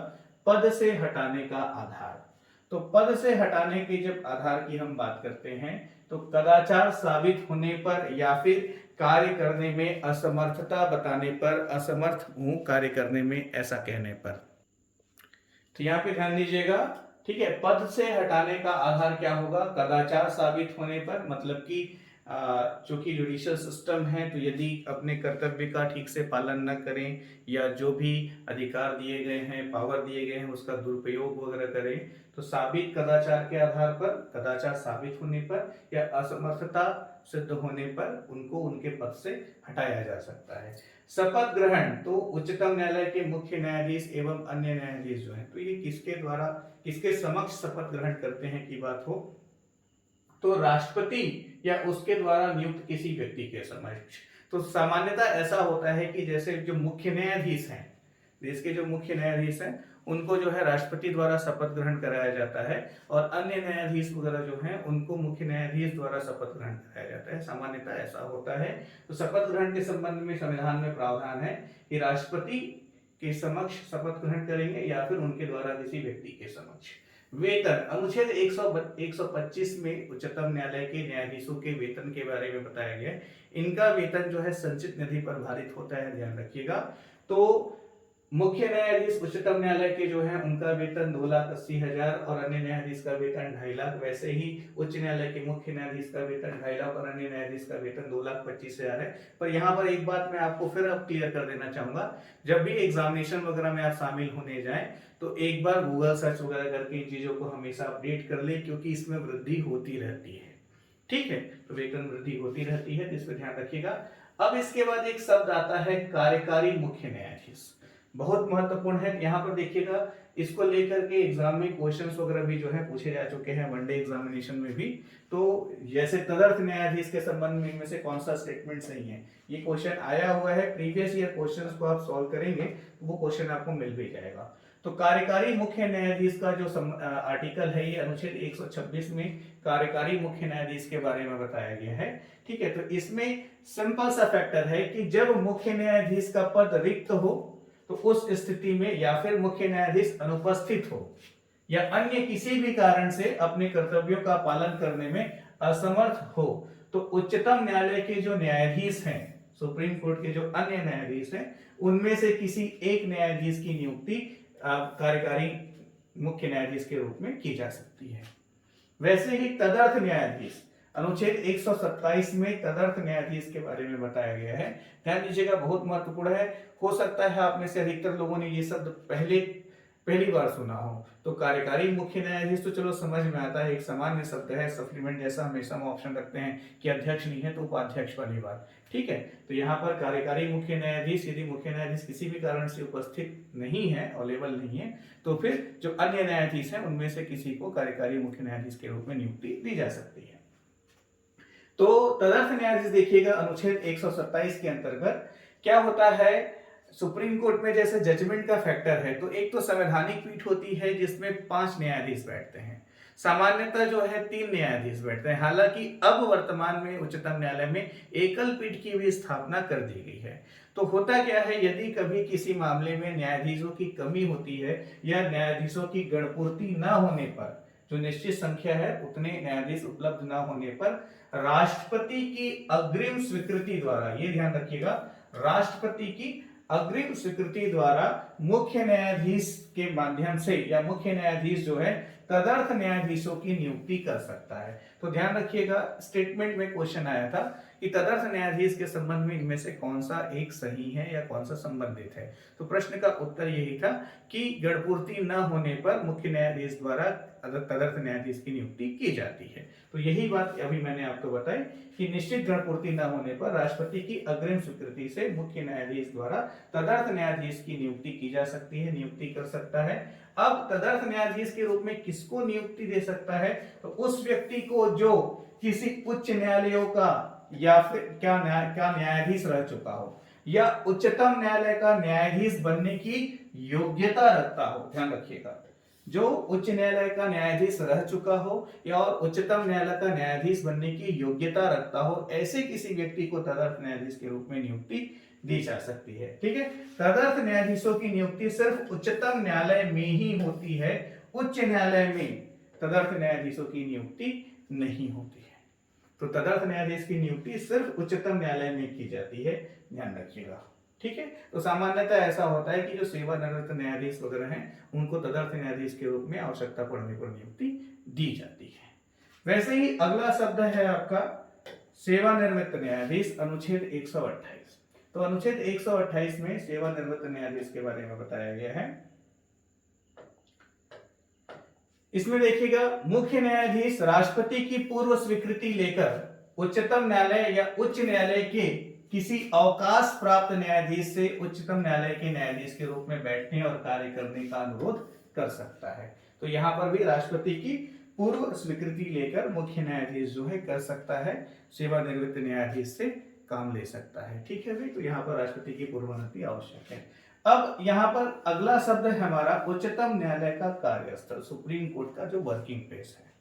पद से हटाने का आधार। तो पद से हटाने के जब आधार की हम बात करते हैं तो कदाचार साबित होने पर या फिर कार्य करने में असमर्थता बताने पर, असमर्थ हूं कार्य करने में ऐसा कहने पर। तो यहाँ पे ध्यान दीजिएगा, ठीक है, पद से हटाने का आधार क्या होगा, कदाचार साबित होने पर, मतलब कि चूंकि जुडिशियल सिस्टम है तो यदि अपने कर्तव्य का ठीक से पालन न करें या जो भी अधिकार दिए गए हैं, पावर दिए गए हैं, उसका दुरुपयोग वगैरह करें, तो साबित कदाचार के आधार पर, कदाचार साबित होने पर या असमर्थता सिद्ध होने पर उनको उनके पद से हटाया जा सकता है। शपथ ग्रहण, तो उच्चतम न्यायालय के मुख्य न्यायाधीश एवं अन्य न्यायाधीश जो हैं, तो ये किसके समक्ष शपथ ग्रहण करते हैं की बात हो तो राष्ट्रपति या उसके द्वारा नियुक्त किसी व्यक्ति के समक्ष। तो सामान्यतः ऐसा होता है कि जैसे जो मुख्य न्यायाधीश हैं, देश के जो मुख्य न्यायाधीश हैं उनको जो है राष्ट्रपति द्वारा शपथ ग्रहण कराया जाता है और अन्य न्यायाधीश वगैरह जो हैं उनको मुख्य न्यायाधीश द्वारा शपथ ग्रहण कराया जाता है। सामान्यतः ऐसा होता है। तो शपथ ग्रहण के संबंध में संविधान में प्रावधान है कि राष्ट्रपति के समक्ष शपथ ग्रहण करेंगे या फिर उनके द्वारा किसी व्यक्ति के समक्ष। वेतन, अनुच्छेद 125 में उच्चतम न्यायालय के न्यायाधीशों के वेतन के बारे में बताया गया है। इनका वेतन जो है संचित निधि पर भारित होता है, ध्यान रखिएगा। तो मुख्य न्यायाधीश उच्चतम न्यायालय के जो है उनका वेतन 2,80,000 और अन्य न्यायाधीश का वेतन 2.5 लाख। वैसे ही उच्च न्यायालय के मुख्य न्यायाधीश का वेतन 2.5 लाख और अन्य न्यायाधीश का वेतन 2,25,000 है। पर यहाँ पर एक बात मैं आपको फिर अब क्लियर कर देना चाहूंगा, जब भी एग्जामिनेशन वगैरह में आप शामिल होने जाए तो एक बार गूगल सर्च वगैरह करके इन चीजों को हमेशा अपडेट कर ले, क्योंकि इसमें वृद्धि होती रहती है, ठीक है। तो वेतन वृद्धि होती रहती है, जिस पर ध्यान रखिएगा। अब इसके बाद एक शब्द आता है कार्यकारी मुख्य न्यायाधीश, बहुत महत्वपूर्ण है। यहाँ पर देखिएगा, इसको लेकर के एग्जाम में क्वेश्चंस वगैरह भी जो है पूछे जा चुके हैं वनडे एग्जामिनेशन में भी। तो जैसे तदर्थ न्यायाधीश के संबंध में इनमें से कौन सा स्टेटमेंट सही है, ये क्वेश्चन आया हुआ है, प्रीवियस ईयर क्वेश्चंस को आप सॉल्व करेंगे तो वो क्वेश्चन आपको मिल भी जाएगा। तो कार्यकारी मुख्य न्यायाधीश का जो आर्टिकल है, ये अनुच्छेद 126 में कार्यकारी मुख्य न्यायाधीश के बारे में बताया गया है। ठीक है, तो इसमें सिंपल सा फैक्टर है कि जब मुख्य न्यायाधीश का पद रिक्त हो तो उस स्थिति में, या फिर मुख्य न्यायाधीश अनुपस्थित हो या अन्य किसी भी कारण से अपने कर्तव्यों का पालन करने में असमर्थ हो, तो उच्चतम न्यायालय के जो न्यायाधीश हैं, सुप्रीम कोर्ट के जो अन्य न्यायाधीश हैं, उनमें से किसी एक न्यायाधीश की नियुक्ति कार्यकारी मुख्य न्यायाधीश के रूप में की जा सकती है। वैसे ही तदर्थ न्यायाधीश, अनुच्छेद 127 में तदर्थ न्यायाधीश के बारे में बताया गया है। ध्यान दीजिएगा, बहुत महत्वपूर्ण है। हो सकता है आप में से अधिकतर लोगों ने ये शब्द पहली बार सुना हो। तो कार्यकारी मुख्य न्यायाधीश तो चलो समझ में आता है, एक सामान्य शब्द है, सप्लीमेंट जैसा हमेशा हम ऑप्शन रखते हैं कि अध्यक्ष नहीं है तो उपाध्यक्ष वाली बात। ठीक है, तो यहाँ पर कार्यकारी मुख्य न्यायाधीश, यदि मुख्य न्यायाधीश किसी भी कारण से उपस्थित नहीं है, अवेलेबल नहीं है, तो फिर जो अन्य न्यायाधीश हैं उनमें से किसी को कार्यकारी मुख्य न्यायाधीश के रूप में नियुक्ति दी जा सकती है। तो तदर्थ न्यायाधीश देखिएगा, अनुच्छेद 127 के अंतर्गत क्या होता है, सुप्रीम कोर्ट में जैसे जजमेंट का फैक्टर है, तो एक तो संवैधानिक पीठ होती है जिसमें 5 न्यायाधीश बैठते हैं। सामान्यतः जो है 3 न्यायाधीश बैठते हैं। हालांकि अब वर्तमान में उच्चतम न्यायालय में एकल पीठ की भी स्थापना कर दी गई है। तो होता क्या है, यदि कभी किसी मामले में न्यायाधीशों की कमी होती है या न्यायाधीशों की गणपूर्ति न होने पर, जो निश्चित संख्या है उतने न्यायाधीश उपलब्ध न होने पर, राष्ट्रपति की अग्रिम स्वीकृति द्वारा, ये ध्यान रखिएगा, राष्ट्रपति की अग्रिम स्वीकृति द्वारा मुख्य न्यायाधीश के माध्यम से, या मुख्य न्यायाधीश जो है तदर्थ न्यायाधीशों की नियुक्ति कर सकता है। तो ध्यान रखिएगा, स्टेटमेंट में क्वेश्चन आया था कि तदर्थ न्यायाधीश के संबंध में इनमें से कौन सा एक सही है या कौन सा संबंधित है। तो प्रश्न का उत्तर यही था कि गणपूर्ति न होने पर मुख्य न्यायाधीश द्वारा तदर्थ न्यायाधीश की नियुक्ति की जाती है। तो यही बात अभी मैंने आपको बताई कि निश्चित गणपूर्ति न होने पर राष्ट्रपति की अग्रिम स्वीकृति से मुख्य न्यायाधीश द्वारा तदर्थ न्यायाधीश की नियुक्ति की जा सकती है, नियुक्ति कर सकता है। अब तदर्थ न्यायाधीश के रूप में किसको नियुक्ति दे सकता है, तो उस व्यक्ति को जो किसी उच्च न्यायालयों का या फिर क्या न्यायाधीश रह चुका हो या उच्चतम न्यायालय का न्यायाधीश बनने की योग्यता रखता हो। ध्यान रखिएगा, जो उच्च न्यायालय का न्यायाधीश रह चुका हो या और उच्चतम न्यायालय का न्यायाधीश बनने की योग्यता रखता हो, ऐसे किसी व्यक्ति को तदर्थ न्यायाधीश के रूप में नियुक्ति दी जा सकती है। ठीक है, तदर्थ न्यायाधीशों की नियुक्ति सिर्फ उच्चतम न्यायालय में ही होती है, उच्च न्यायालय में तदर्थ न्यायाधीशों की नियुक्ति नहीं होती है। तो तदर्थ न्यायाधीश की नियुक्ति सिर्फ उच्चतम न्यायालय में की जाती है, ध्यान रखिएगा। ठीक है, तो सामान्यतः ऐसा होता है कि जो सेवानिवृत्त न्यायाधीश वगैरह हैं उनको तदर्थ न्यायाधीश के रूप में आवश्यकता पड़ने पर नियुक्ति दी जाती है। वैसे ही अगला शब्द है आपका सेवानिवृत्त न्यायाधीश, अनुच्छेद 128। तो अनुच्छेद 128 में सेवानिवृत्त न्यायाधीश के बारे में बताया गया है। इसमें देखिएगा, मुख्य न्यायाधीश राष्ट्रपति की पूर्व स्वीकृति लेकर उच्चतम न्यायालय या उच्च न्यायालय के किसी अवकाश प्राप्त न्यायाधीश से उच्चतम न्यायालय के न्यायाधीश के रूप में बैठने और कार्य करने का अनुरोध कर सकता है। तो यहाँ पर भी राष्ट्रपति की पूर्व स्वीकृति लेकर मुख्य न्यायाधीश जो है कर सकता है, सेवानिवृत्त न्यायाधीश से काम ले सकता है। ठीक है भाई, तो यहाँ पर राष्ट्रपति की पूर्व अनुमति आवश्यक है। अब यहाँ पर अगला शब्द है हमारा उच्चतम न्यायालय का कार्यस्थल, सुप्रीम कोर्ट का जो वर्किंग प्लेस है।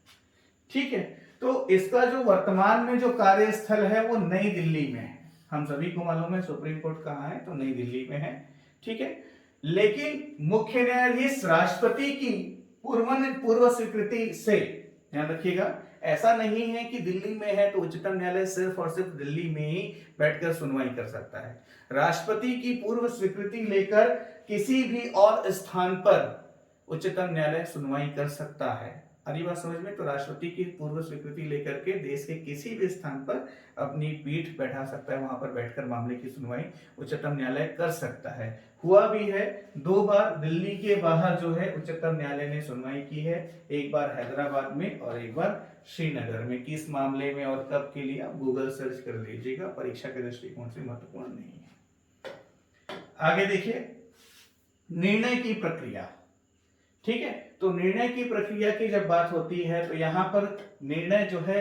ठीक है, तो इसका जो वर्तमान में जो कार्यस्थल है वो नई दिल्ली में है। हम सभी को मालूम है सुप्रीम कोर्ट कहाँ है, तो नई दिल्ली में है। ठीक है, लेकिन मुख्य न्यायाधीश राष्ट्रपति की पूर्व स्वीकृति से, ध्यान रखिएगा, ऐसा नहीं है कि दिल्ली में है तो उच्चतम न्यायालय सिर्फ और सिर्फ दिल्ली में ही बैठकर सुनवाई कर सकता है। राष्ट्रपति की पूर्व स्वीकृति लेकर किसी भी और स्थान पर उच्चतम न्यायालय सुनवाई कर सकता है। अरे बात समझ में, तो राष्ट्रपति की पूर्व स्वीकृति लेकर के देश के किसी भी स्थान पर अपनी पीठ बैठा सकता है, वहां पर बैठकर मामले की सुनवाई उच्चतम न्यायालय कर सकता है। हुआ भी है 2 बार, दिल्ली के बाहर जो है उच्चतम न्यायालय ने सुनवाई की है, एक बार हैदराबाद में और एक बार श्रीनगर में। किस मामले में और कब के लिए आप गूगल सर्च कर लीजिएगा, परीक्षा के दृष्टिकोण से महत्वपूर्ण नहीं है। आगे देखिए, निर्णय की प्रक्रिया। ठीक है, तो निर्णय की प्रक्रिया की जब बात होती है तो यहाँ पर निर्णय जो है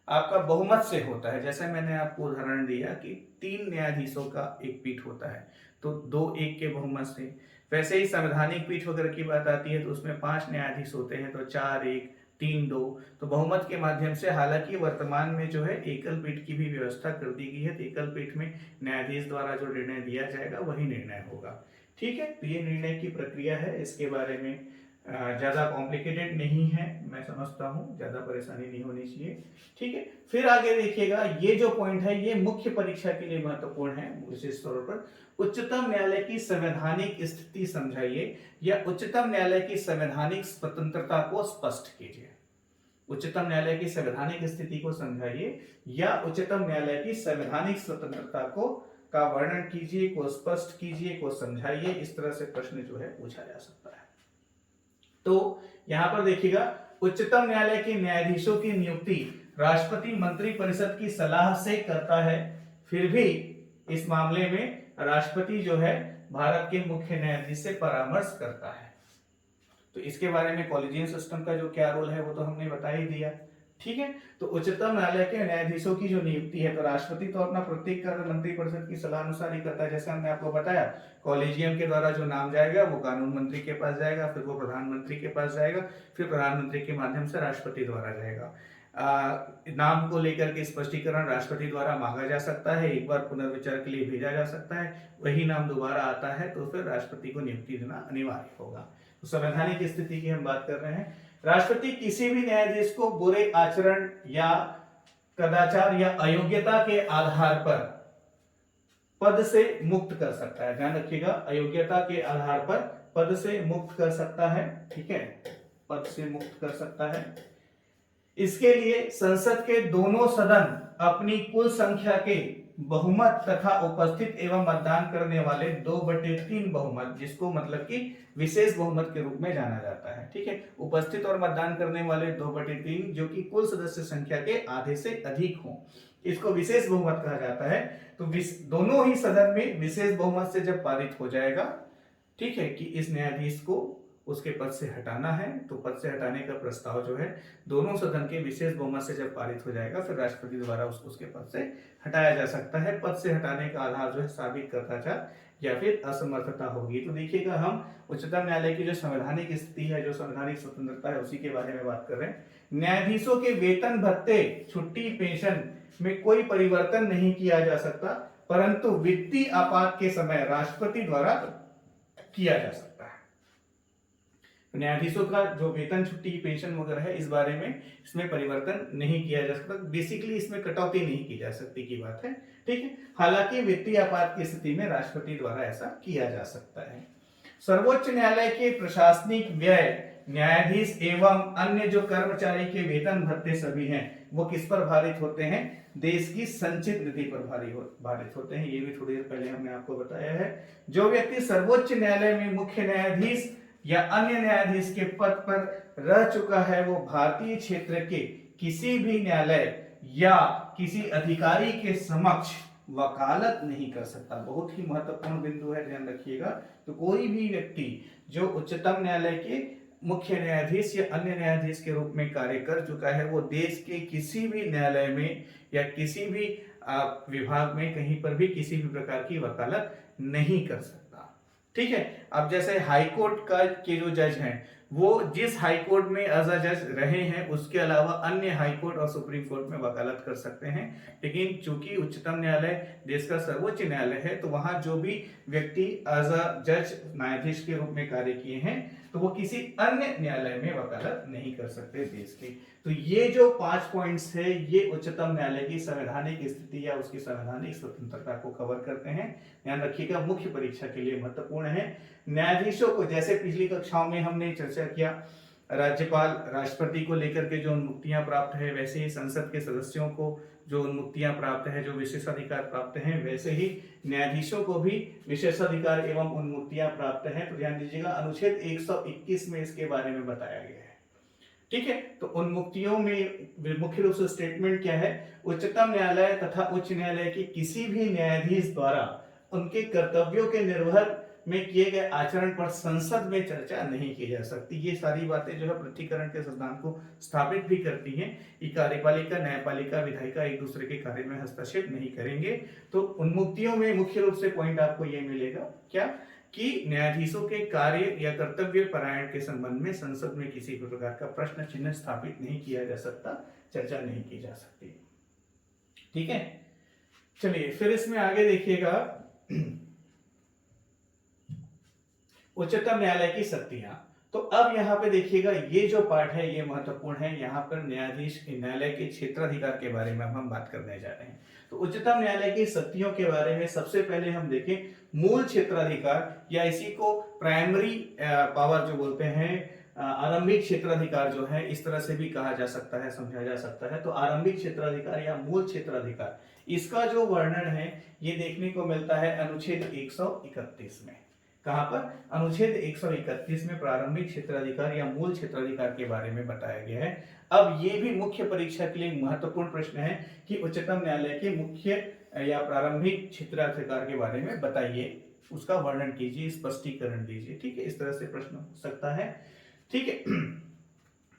आपका बहुमत से होता है। जैसे मैंने आपको उदाहरण दिया कि 3 न्यायाधीशों का एक पीठ होता है, तो 2-1 के बहुमत से, वैसे ही संवैधानिक पीठ वगैरह की बात आती है तो उसमें 5 न्यायाधीश होते हैं, तो 4-1, 3-2, तो बहुमत के माध्यम से। हालांकि वर्तमान में जो है एकल पीठ की भी व्यवस्था कर दी गई है, तो एकल पीठ में न्यायाधीश द्वारा जो निर्णय दिया जाएगा वही निर्णय होगा। ठीक है, तो ये निर्णय की प्रक्रिया है, इसके बारे में ज़्यादा कॉम्प्लिकेटेड नहीं है, मैं समझता हूँ ज़्यादा परेशानी नहीं होनी चाहिए। ठीक है, फिर आगे देखिएगा, ये जो पॉइंट है ये मुख्य परीक्षा के लिए महत्वपूर्ण है विशेष तौर पर। उच्चतम न्यायालय की संवैधानिक स्थिति समझाइए या उच्चतम न्यायालय की संवैधानिक स्वतंत्रता को स्पष्ट कीजिए। उच्चतम न्यायालय की संवैधानिक स्थिति को समझाइए या उच्चतम न्यायालय की संवैधानिक स्वतंत्रता को का वर्णन कीजिए, को स्पष्ट कीजिए, को समझाइए। इस तरह से प्रश्न जो है पूछा जा सकता है। तो यहां पर देखिएगा, उच्चतम न्यायालय के न्यायाधीशों की नियुक्ति राष्ट्रपति मंत्रिपरिषद की सलाह से करता है। फिर भी इस मामले में राष्ट्रपति जो है भारत के मुख्य न्यायाधीश से परामर्श करता है। तो इसके बारे में कॉलेजियन सिस्टम का जो क्या रोल है वो तो हमने बता ही दिया। ठीक है, तो उच्चतम न्यायालय के न्यायाधीशों की जो नियुक्ति है तो राष्ट्रपति तो अपना प्रत्येक कार्य मंत्रिपरिषद की सलाह अनुसार ही करता है। जैसे हमने आपको बताया, कॉलेजियम के द्वारा जो नाम जाएगा वो कानून मंत्री के पास जाएगा, फिर वो प्रधानमंत्री के पास जाएगा, फिर प्रधानमंत्री के माध्यम से राष्ट्रपति द्वारा जाएगा। नाम को लेकर के स्पष्टीकरण राष्ट्रपति द्वारा मांगा जा सकता है, एक बार पुनर्विचार के लिए भेजा जा सकता है, वही नाम दोबारा आता है तो फिर राष्ट्रपति को नियुक्ति देना अनिवार्य होगा। तो संवैधानिक स्थिति की हम बात कर रहे हैं। राष्ट्रपति किसी भी न्यायाधीश को बुरे आचरण या कदाचार या अयोग्यता के आधार पर पद से मुक्त कर सकता है। ध्यान रखिएगा, अयोग्यता के आधार पर पद से मुक्त कर सकता है। ठीक है, पद से मुक्त कर सकता है। इसके लिए संसद के दोनों सदन अपनी कुल संख्या के बहुमत तथा उपस्थित एवं मतदान करने वाले 2/3 बहुमत, जिसको मतलब कि विशेष बहुमत के रूप में जाना जाता है। ठीक है, उपस्थित और मतदान करने वाले 2/3 जो कि कुल सदस्य संख्या के आधे से अधिक हो, इसको विशेष बहुमत कहा जाता है। तो दोनों ही सदन में विशेष बहुमत से जब पारित हो जाएगा, ठीक है, कि इस न्यायाधीश को उसके पद से हटाना है, तो पद से हटाने का प्रस्ताव जो है दोनों सदन के विशेष बहुमत से जब पारित हो जाएगा, फिर राष्ट्रपति द्वारा उसको उसके पद से हटाया जा सकता है। पद से हटाने का आधार जो है साबित कदाचार या फिर असमर्थता होगी। तो देखिएगा, हम उच्चतम न्यायालय की जो संवैधानिक स्थिति है, जो संवैधानिक स्वतंत्रता है, उसी के बारे में बात कर रहे हैं। न्यायाधीशों के वेतन भत्ते, छुट्टी, पेंशन में कोई परिवर्तन नहीं किया जा सकता, परंतु वित्तीय आपात के समय राष्ट्रपति द्वारा किया जा सकता है। न्यायाधीशों का जो वेतन, छुट्टी, पेंशन वगैरह है, इस बारे में इसमें परिवर्तन नहीं किया जा सकता, बेसिकली इसमें कटौती नहीं की जा सकती की बात है। ठीक है, हालांकि वित्तीय आपात की स्थिति में राष्ट्रपति द्वारा ऐसा किया जा सकता है। सर्वोच्च न्यायालय के प्रशासनिक व्यय, न्यायाधीश एवं अन्य जो कर्मचारी के वेतन भत्ते सभी हैं, वो किस पर भारित होते हैं? देश की संचित निधि पर भारित होते हैं। ये भी थोड़ी देर पहले हमने आपको बताया है। जो व्यक्ति सर्वोच्च न्यायालय में मुख्य न्यायाधीश या अन्य न्यायाधीश के पद पर रह चुका है, वो भारतीय क्षेत्र के किसी भी न्यायालय या किसी अधिकारी के समक्ष वकालत नहीं कर सकता। बहुत ही महत्वपूर्ण बिंदु है, ध्यान रखिएगा। तो कोई भी व्यक्ति जो उच्चतम न्यायालय के मुख्य न्यायाधीश या अन्य न्यायाधीश के रूप में कार्य कर चुका है, वो देश के किसी भी न्यायालय में या किसी भी विभाग में कहीं पर भी किसी भी प्रकार की वकालत नहीं कर सकता। ठीक है, अब जैसे हाई कोर्ट का के जो जज हैं, वो जिस हाई कोर्ट में एज अ जज रहे हैं, उसके अलावा अन्य हाई कोर्ट और सुप्रीम कोर्ट में वकालत कर सकते हैं। लेकिन चूंकि उच्चतम न्यायालय देश का सर्वोच्च न्यायालय है, तो वहां जो भी व्यक्ति एज अ जज, न्यायाधीश के रूप में कार्य किए हैं, तो वो किसी अन्य न्यायालय में वकालत नहीं कर सकते देश के। तो ये जो 5 पॉइंट्स है, ये उच्चतम न्यायालय की संवैधानिक स्थिति या उसकी संवैधानिक स्वतंत्रता को कवर करते हैं। ध्यान रखिएगा, मुख्य परीक्षा के लिए महत्वपूर्ण है। न्यायाधीशों को, जैसे पिछली कक्षाओं में हमने चर्चा किया, राज्यपाल, राष्ट्रपति को लेकर के जो उन्मुक्तियां प्राप्त है, वैसे ही संसद के सदस्यों को जो उन्मुक्तियां प्राप्त है, जो विशेषाधिकार प्राप्त हैं, वैसे ही न्यायाधीशों को भी विशेषाधिकार एवं उन्मुक्तियां प्राप्त हैं। तो ध्यान दीजिएगा, अनुच्छेद 121 में इसके बारे में बताया गया है। ठीक है, तो उन्मुक्तियों में मुख्य रूप से स्टेटमेंट क्या है? उच्चतम न्यायालय तथा उच्च न्यायालय के किसी भी न्यायाधीश द्वारा उनके कर्तव्यों के निर्वहन में किए गए आचरण पर संसद में चर्चा नहीं की जा सकती। ये सारी बातें जो है पृथकीकरण के सिद्धांत को स्थापित भी करती हैं कि कार्यपालिका, न्यायपालिका, विधायिका एक दूसरे के कार्य में हस्तक्षेप नहीं करेंगे। तो उन्मुक्तियों में मुख्य रूप से पॉइंट आपको ये मिलेगा क्या, कि न्यायाधीशों के कार्य या कर्तव्य परायण के संबंध में संसद में किसी भी प्रकार का प्रश्न चिन्ह स्थापित नहीं किया जा सकता, चर्चा नहीं की जा सकती। ठीक है, चलिए फिर इसमें आगे देखिएगा उच्चतम न्यायालय की शक्तियां। तो अब यहाँ पे देखिएगा ये जो पार्ट है ये महत्वपूर्ण है। यहाँ पर न्यायालय के क्षेत्राधिकार के बारे में हम बात करने जा रहे हैं। तो उच्चतम न्यायालय की शक्तियों के बारे में सबसे पहले हम देखें मूल क्षेत्राधिकार, या इसी को प्राइमरी पावर जो बोलते हैं, आरंभिक क्षेत्राधिकार जो है, इस तरह से भी कहा जा सकता है, समझा जा सकता है। तो आरंभिक क्षेत्राधिकार या मूल क्षेत्राधिकार, इसका जो वर्णन है ये देखने को मिलता है अनुच्छेद 131 में। कहां पर? अनुच्छेद 131 में प्रारंभिक क्षेत्राधिकार या मूल क्षेत्राधिकार के बारे में बताया गया है। अब ये भी मुख्य परीक्षा के लिए महत्वपूर्ण प्रश्न है कि उच्चतम न्यायालय के मुख्य या प्रारंभिक क्षेत्राधिकार के बारे में बताइए, उसका वर्णन कीजिए, स्पष्टीकरण दीजिए। ठीक है, इस तरह से प्रश्न हो सकता है। ठीक है,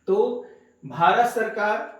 तो भारत सरकार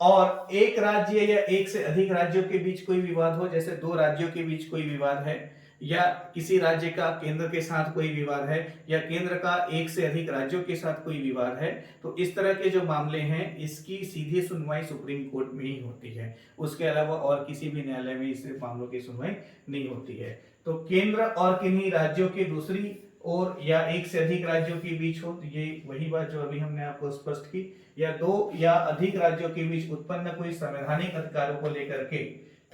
और एक राज्य या एक से अधिक राज्यों के बीच कोई विवाद हो, जैसे दो राज्यों के बीच कोई विवाद है, या किसी राज्य का केंद्र के साथ कोई विवाद है, या केंद्र का एक से अधिक राज्यों के साथ कोई विवाद है, तो इस तरह के जो मामले हैं इसकी सीधी सुनवाई सुप्रीम कोर्ट में ही होती है। उसके अलावा और किसी भी न्यायालय में इस मामलों की सुनवाई नहीं होती है। तो केंद्र और किन्हीं राज्यों के दूसरी और या एक से अधिक राज्यों के बीच हो, तो ये वही बात जो अभी हमने आपको स्पष्ट की, या दो या अधिक राज्यों के बीच उत्पन्न कोई संवैधानिक अधिकारों को लेकर के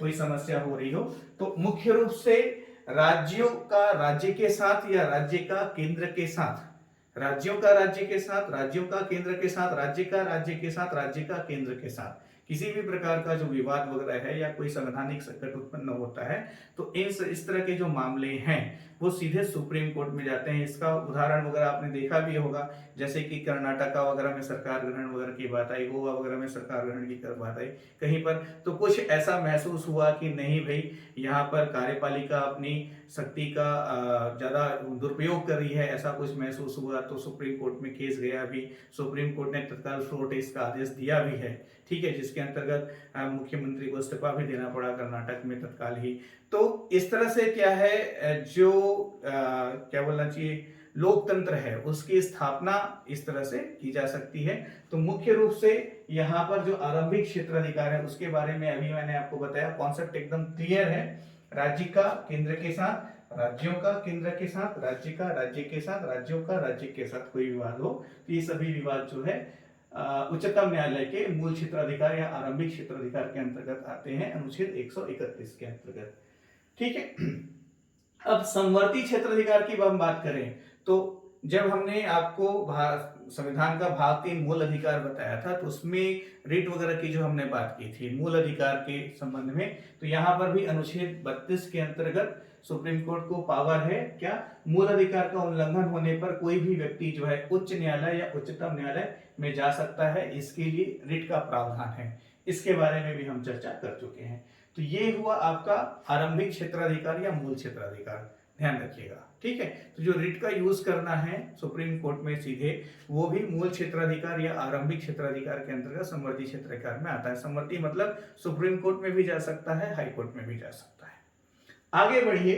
कोई समस्या हो रही हो, तो मुख्य रूप से राज्यों का राज्य के साथ या राज्य का केंद्र के साथ, राज्यों का राज्य के साथ, राज्यों का केंद्र के साथ, राज्य का राज्य के साथ, राज्य का केंद्र के साथ किसी भी प्रकार का जो विवाद वगैरह है या कोई संवैधानिक संकट उत्पन्न होता है, तो इस तरह के जो मामले हैं वो सीधे सुप्रीम कोर्ट में जाते हैं। इसका उदाहरण वगैरह आपने देखा भी होगा, जैसे कि कर्नाटका वगैरह में सरकार ग्रहण वगैरह की बात आई, गोवा वगैरह में सरकार ग्रहण की बात आई कहीं पर, तो कुछ ऐसा महसूस हुआ कि नहीं भाई यहाँ पर कार्यपालिका अपनी शक्ति का ज्यादा दुरुपयोग कर रही है, ऐसा कुछ महसूस हुआ, तो सुप्रीम कोर्ट में केस गया भी। सुप्रीम कोर्ट ने तत्काल फ्लोर टेस्ट का आदेश दिया भी है। ठीक है, जिसके अंतर्गत मुख्यमंत्री को इस्तीफा भी देना पड़ा कर्नाटक में तत्काल ही। तो इस तरह से क्या है, जो क्या बोलना चाहिए, लोकतंत्र है उसकी स्थापना इस तरह से की जा सकती है। तो मुख्य रूप से यहाँ पर जो आरंभिक क्षेत्राधिकार है उसके बारे में अभी मैंने आपको बताया, कॉन्सेप्ट एकदम क्लियर है। राज्य का केंद्र के साथ, राज्यों का केंद्र के साथ, राज्य का राज्य के साथ, राज्यों का राज्य के साथ कोई विवाद हो, तो ये सभी विवाद जो है उच्चतम न्यायालय के मूल क्षेत्राधिकार या आरंभिक क्षेत्राधिकार के अंतर्गत आते हैं, अनुच्छेद 131 के अंतर्गत। ठीक है, अब समवर्ती क्षेत्राधिकार की हम बात करें तो जब हमने आपको संविधान का भाग 3 मूल अधिकार बताया था, तो उसमें रिट वगैरह की जो हमने बात की थी मूल अधिकार के संबंध में, तो यहाँ पर भी अनुच्छेद 32 के अंतर्गत सुप्रीम कोर्ट को पावर है क्या, मूल अधिकार का उल्लंघन होने पर कोई भी व्यक्ति जो है उच्च न्यायालय या उच्चतम न्यायालय में जा सकता है, इसके लिए रिट का प्रावधान है। इसके बारे में भी हम चर्चा कर चुके हैं। तो ये हुआ आपका आरंभिक क्षेत्राधिकार या मूल क्षेत्राधिकार, ध्यान रखिएगा। ठीक है, तो जो रिट का यूज करना है सुप्रीम कोर्ट में सीधे, वो भी मूल क्षेत्राधिकार या आरंभिक क्षेत्राधिकार के अंतर्गत समवर्ती क्षेत्राधिकार में आता है। समवर्ती मतलब सुप्रीम कोर्ट में भी जा सकता है, हाई कोर्ट में भी जा सकता है। आगे बढ़िए,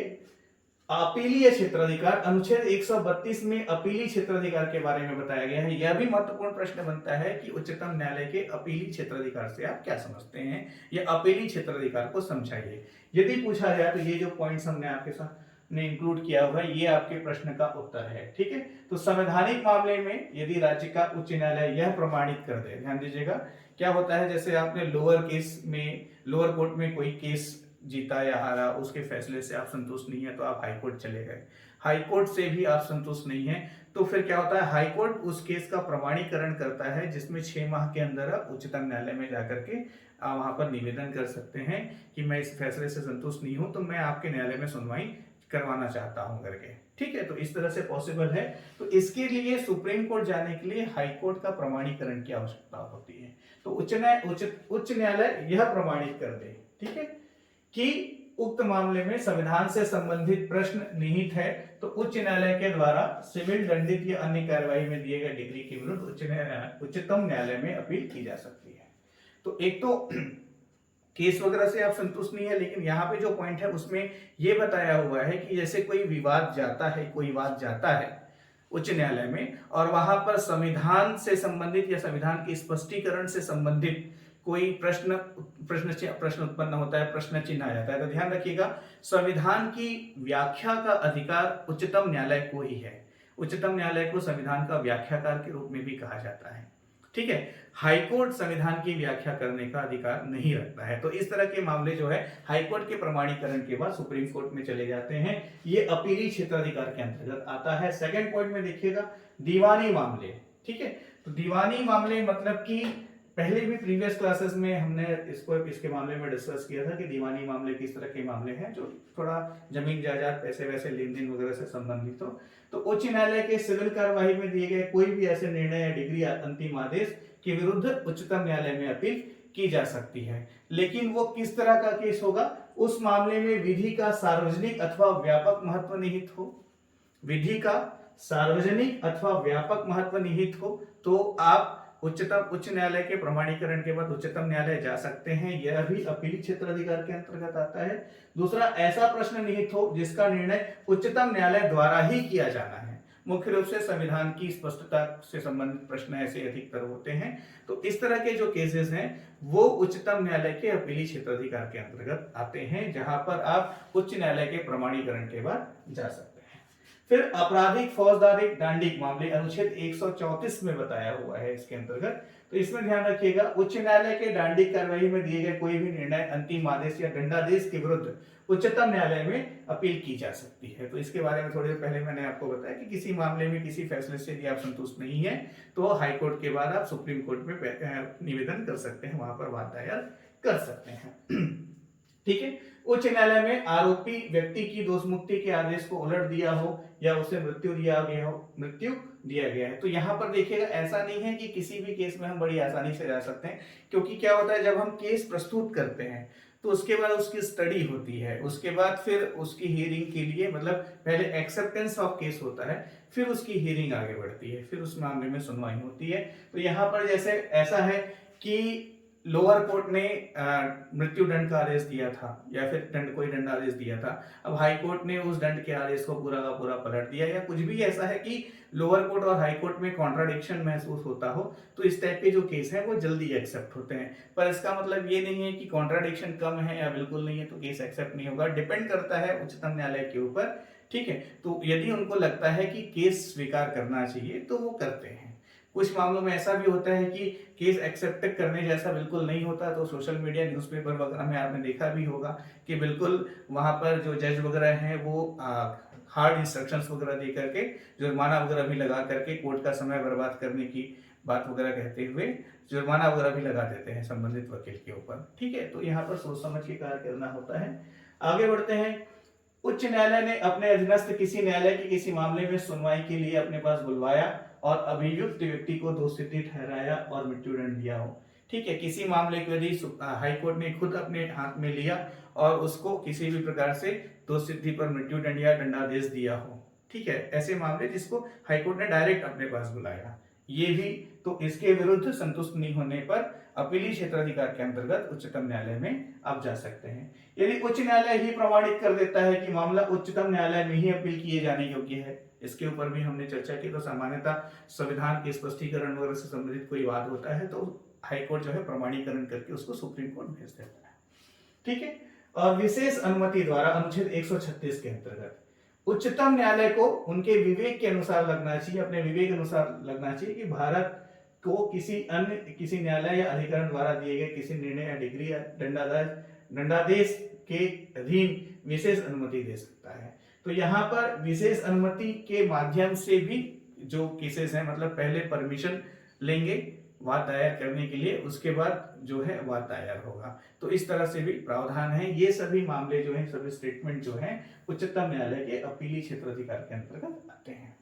अपीलीय क्षेत्राधिकार, अनुच्छेद 132 में अपीली क्षेत्राधिकार के बारे में बताया गया है। यह भी महत्वपूर्ण प्रश्न बनता है कि उच्चतम न्यायालय के अपीली क्षेत्राधिकार से आप क्या समझते हैं, या अपीली क्षेत्राधिकार को समझाइए। यदि पूछा जाए तो ये जो पॉइंट्स हमने आपके साथ ने इंक्लूड किया हुआ है, ये आपके प्रश्न का उत्तर है। ठीक है, तो संवैधानिक मामले में यदि राज्य का उच्च न्यायालय यह प्रमाणित कर दे, ध्यान दीजिएगा क्या होता है, जैसे आपने लोअर कोर्ट में कोई केस जीता या हारा, उसके फैसले से आप संतुष्ट नहीं है तो आप हाई कोर्ट चले गए, हाई कोर्ट से भी आप संतुष्ट नहीं है, तो फिर क्या होता है, हाई कोर्ट उस केस का प्रमाणीकरण करता है, जिसमें 6 माह के अंदर आप उच्चतम न्यायालय में जाकर के वहां पर निवेदन कर सकते हैं कि मैं इस फैसले से संतुष्ट नहीं हूं, तो मैं आपके न्यायालय में सुनवाई करवाना चाहता हूं करके। ठीक है, तो इस तरह से पॉसिबल है। तो इसके लिए सुप्रीम कोर्ट जाने के लिए हाई कोर्ट का प्रमाणीकरण की आवश्यकता होती है। तो उच्च न्यायालय यह प्रमाणित कर दे, ठीक है, कि उक्त मामले में संविधान से संबंधित प्रश्न निहित है, तो उच्च न्यायालय के द्वारा सिविल, दंडित या अन्य कार्यवाही में दिए गए डिग्री के विरुद्ध उच्चतम न्यायालय में अपील की जा सकती है। तो एक तो केस वगैरह से आप संतुष्ट नहीं है, लेकिन यहाँ पे जो पॉइंट है उसमें ये बताया हुआ है कि जैसे कोई विवाद जाता है, कोई वाद जाता है उच्च न्यायालय में और वहां पर संविधान से संबंधित या संविधान के स्पष्टीकरण से संबंधित कोई प्रश्न उत्पन्न होता है, प्रश्न चिन्ह आ जाता है, तो ध्यान रखिएगा संविधान की व्याख्या का अधिकार उच्चतम न्यायालय को ही है। उच्चतम न्यायालय को संविधान का व्याख्याकार के रूप में भी कहा जाता है। ठीक है, हाईकोर्ट संविधान की व्याख्या करने का अधिकार नहीं रखता है। तो इस तरह के मामले जो है हाईकोर्ट के प्रमाणीकरण के बाद सुप्रीम कोर्ट में चले जाते हैं, ये अपीली क्षेत्राधिकार के अंतर्गत आता है। सेकंड पॉइंट में देखिएगा दीवानी मामले। ठीक है, तो दीवानी मामले मतलब कि पहले भी प्रीवियस क्लासेस में हमने इसके मामले में डिस्कस किया था कि दीवानी मामले किस तरह के मामले हैं जो थोड़ा जमीन जायदाद पैसे वैसे लेन देन वगैरह से संबंधित हो। तो उच्च न्यायालय के सिविल कार्यवाही में दिए गए कोई भी ऐसे निर्णय या डिग्री या अंतिम आदेश के विरुद्ध उच्चतम न्यायालय में अपील की जा सकती है, लेकिन वो किस तरह का केस होगा, उस मामले में विधि का सार्वजनिक अथवा व्यापक महत्व निहित हो। विधि का सार्वजनिक अथवा व्यापक महत्व निहित हो तो आप उच्च न्यायालय के प्रमाणीकरण के बाद उच्चतम न्यायालय जा सकते हैं, यह भी अपीली क्षेत्राधिकार के अंतर्गत आता है। दूसरा, ऐसा प्रश्न निहित हो जिसका निर्णय उच्चतम न्यायालय द्वारा ही किया जाना है। मुख्य रूप से संविधान की स्पष्टता से संबंधित प्रश्न ऐसे अधिकतर होते हैं। तो इस तरह के जो केसेस हैं वो उच्चतम न्यायालय के अपीली क्षेत्राधिकार के अंतर्गत आते हैं, जहां पर आप उच्च न्यायालय के प्रमाणीकरण के बाद जा सकते हैं। फिर आपराधिक फौजदारी दंडिक मामले अनुच्छेद 134 में बताया हुआ है इसके अंतर्गत। तो इसमें ध्यान रखिएगा उच्च न्यायालय के दंडिक कार्यवाही में दिए गए कोई भी निर्णय, अंतिम आदेश या दंडादेश के विरुद्ध उच्चतम न्यायालय में अपील की जा सकती है। तो इसके बारे में थोड़ी देर पहले मैंने आपको बताया कि किसी मामले में किसी फैसले से यदि आप संतुष्ट नहीं है तो हाईकोर्ट के बाद आप सुप्रीम कोर्ट में निवेदन कर सकते हैं, वहां पर वाद दायर कर सकते हैं। ठीक है, उच्च न्यायालय में आरोपी व्यक्ति की दोष मुक्ति के आदेश को उलट दिया हो या उसे मृत्यु दिया गया है। तो यहाँ पर देखिएगा ऐसा नहीं है कि किसी भी केस में हम बड़ी आसानी से जा सकते हैं, क्योंकि क्या होता है जब हम केस प्रस्तुत करते हैं तो उसके बाद उसकी स्टडी होती है, उसके बाद फिर उसकी हियरिंग के लिए मतलब पहले एक्सेप्टेंस ऑफ केस होता है, फिर उसकी हियरिंग आगे बढ़ती है, फिर उस मामले में सुनवाई होती है। तो यहाँ पर जैसे ऐसा है कि लोअर कोर्ट ने मृत्यु दंड का आदेश दिया था या फिर कोई दंडादेश दिया था, अब हाई कोर्ट ने उस दंड के आदेश को पूरा का पूरा पलट दिया, या कुछ भी ऐसा है कि लोअर कोर्ट और हाई कोर्ट में कॉन्ट्राडिक्शन महसूस होता हो, तो इस टाइप के जो केस हैं वो जल्दी एक्सेप्ट होते हैं। पर इसका मतलब ये नहीं है कि कॉन्ट्राडिक्शन कम है या बिल्कुल नहीं है तो केस एक्सेप्ट नहीं होगा, डिपेंड करता है उच्चतम न्यायालय के ऊपर। ठीक है, तो यदि उनको लगता है कि केस स्वीकार करना चाहिए तो वो करते हैं। कुछ मामलों में ऐसा भी होता है कि केस एक्सेप्ट करने जैसा बिल्कुल नहीं होता, तो सोशल मीडिया न्यूज़पेपर वगैरह में आपने देखा भी होगा कि बिल्कुल वहां पर जो जज वगैरह हैं वो हार्ड इंस्ट्रक्शंस वगैरह दे करके जुर्माना वगैरह भी लगा करके कोर्ट का समय बर्बाद करने की बात वगैरह कहते हुए जुर्माना वगैरह भी लगा देते हैं संबंधित वकील के ऊपर। ठीक है, तो यहाँ पर सोच समझ के कार्य करना होता है। आगे बढ़ते हैं। उच्च न्यायालय ने अपने अधीनस्थ किसी न्यायालय के किसी मामले में सुनवाई के लिए अपने पास बुलवाया और अभियुक्त व्यक्ति को दोषी ठहराया और मृत्युदंड दिया हो। ठीक है, किसी मामले को यदि हाई कोर्ट ने खुद अपने हाथ में लिया और उसको किसी भी प्रकार से दोषी पर मृत्युदंड या दंडादेश दिया हो। ठीक है, ऐसे मामले जिसको हाई कोर्ट ने डायरेक्ट अपने पास बुलाया, ये भी तो इसके विरुद्ध संतुष्ट नहीं होने पर अपीली क्षेत्राधिकार के अंतर्गत उच्चतम न्यायालय में आप जा सकते हैं। यदि उच्च न्यायालय ही प्रमाणित कर देता है कि मामला उच्चतम न्यायालय में ही अपील किए जाने योग्य है, इसके ऊपर भी हमने चर्चा की, तो सामान्यतः संविधान के स्पष्टीकरण वगैरह से संबंधित कोई वाद होता है तो हाईकोर्ट जो है प्रमाणीकरण करके उसको सुप्रीम कोर्ट भेज देता है। ठीक है, और विशेष अनुमति द्वारा अनुच्छेद 136 के अंतर्गत उच्चतम न्यायालय को उनके विवेक के अनुसार लगना चाहिए, अपने विवेक अनुसार लगना चाहिए कि भारत को किसी न्यायालय या अधिकरण द्वारा दिए गए किसी निर्णय या डिग्री या दंडादेश के अधीन विशेष अनुमति दे सकता है। तो यहाँ पर विशेष अनुमति के माध्यम से भी जो केसेस हैं मतलब पहले परमिशन लेंगे वाद दायर करने के लिए, उसके बाद जो है वाद दायर होगा। तो इस तरह से भी प्रावधान है। ये सभी मामले जो हैं, सभी स्टेटमेंट जो हैं उच्चतम न्यायालय के अपीली क्षेत्राधिकार के अंतर्गत आते हैं।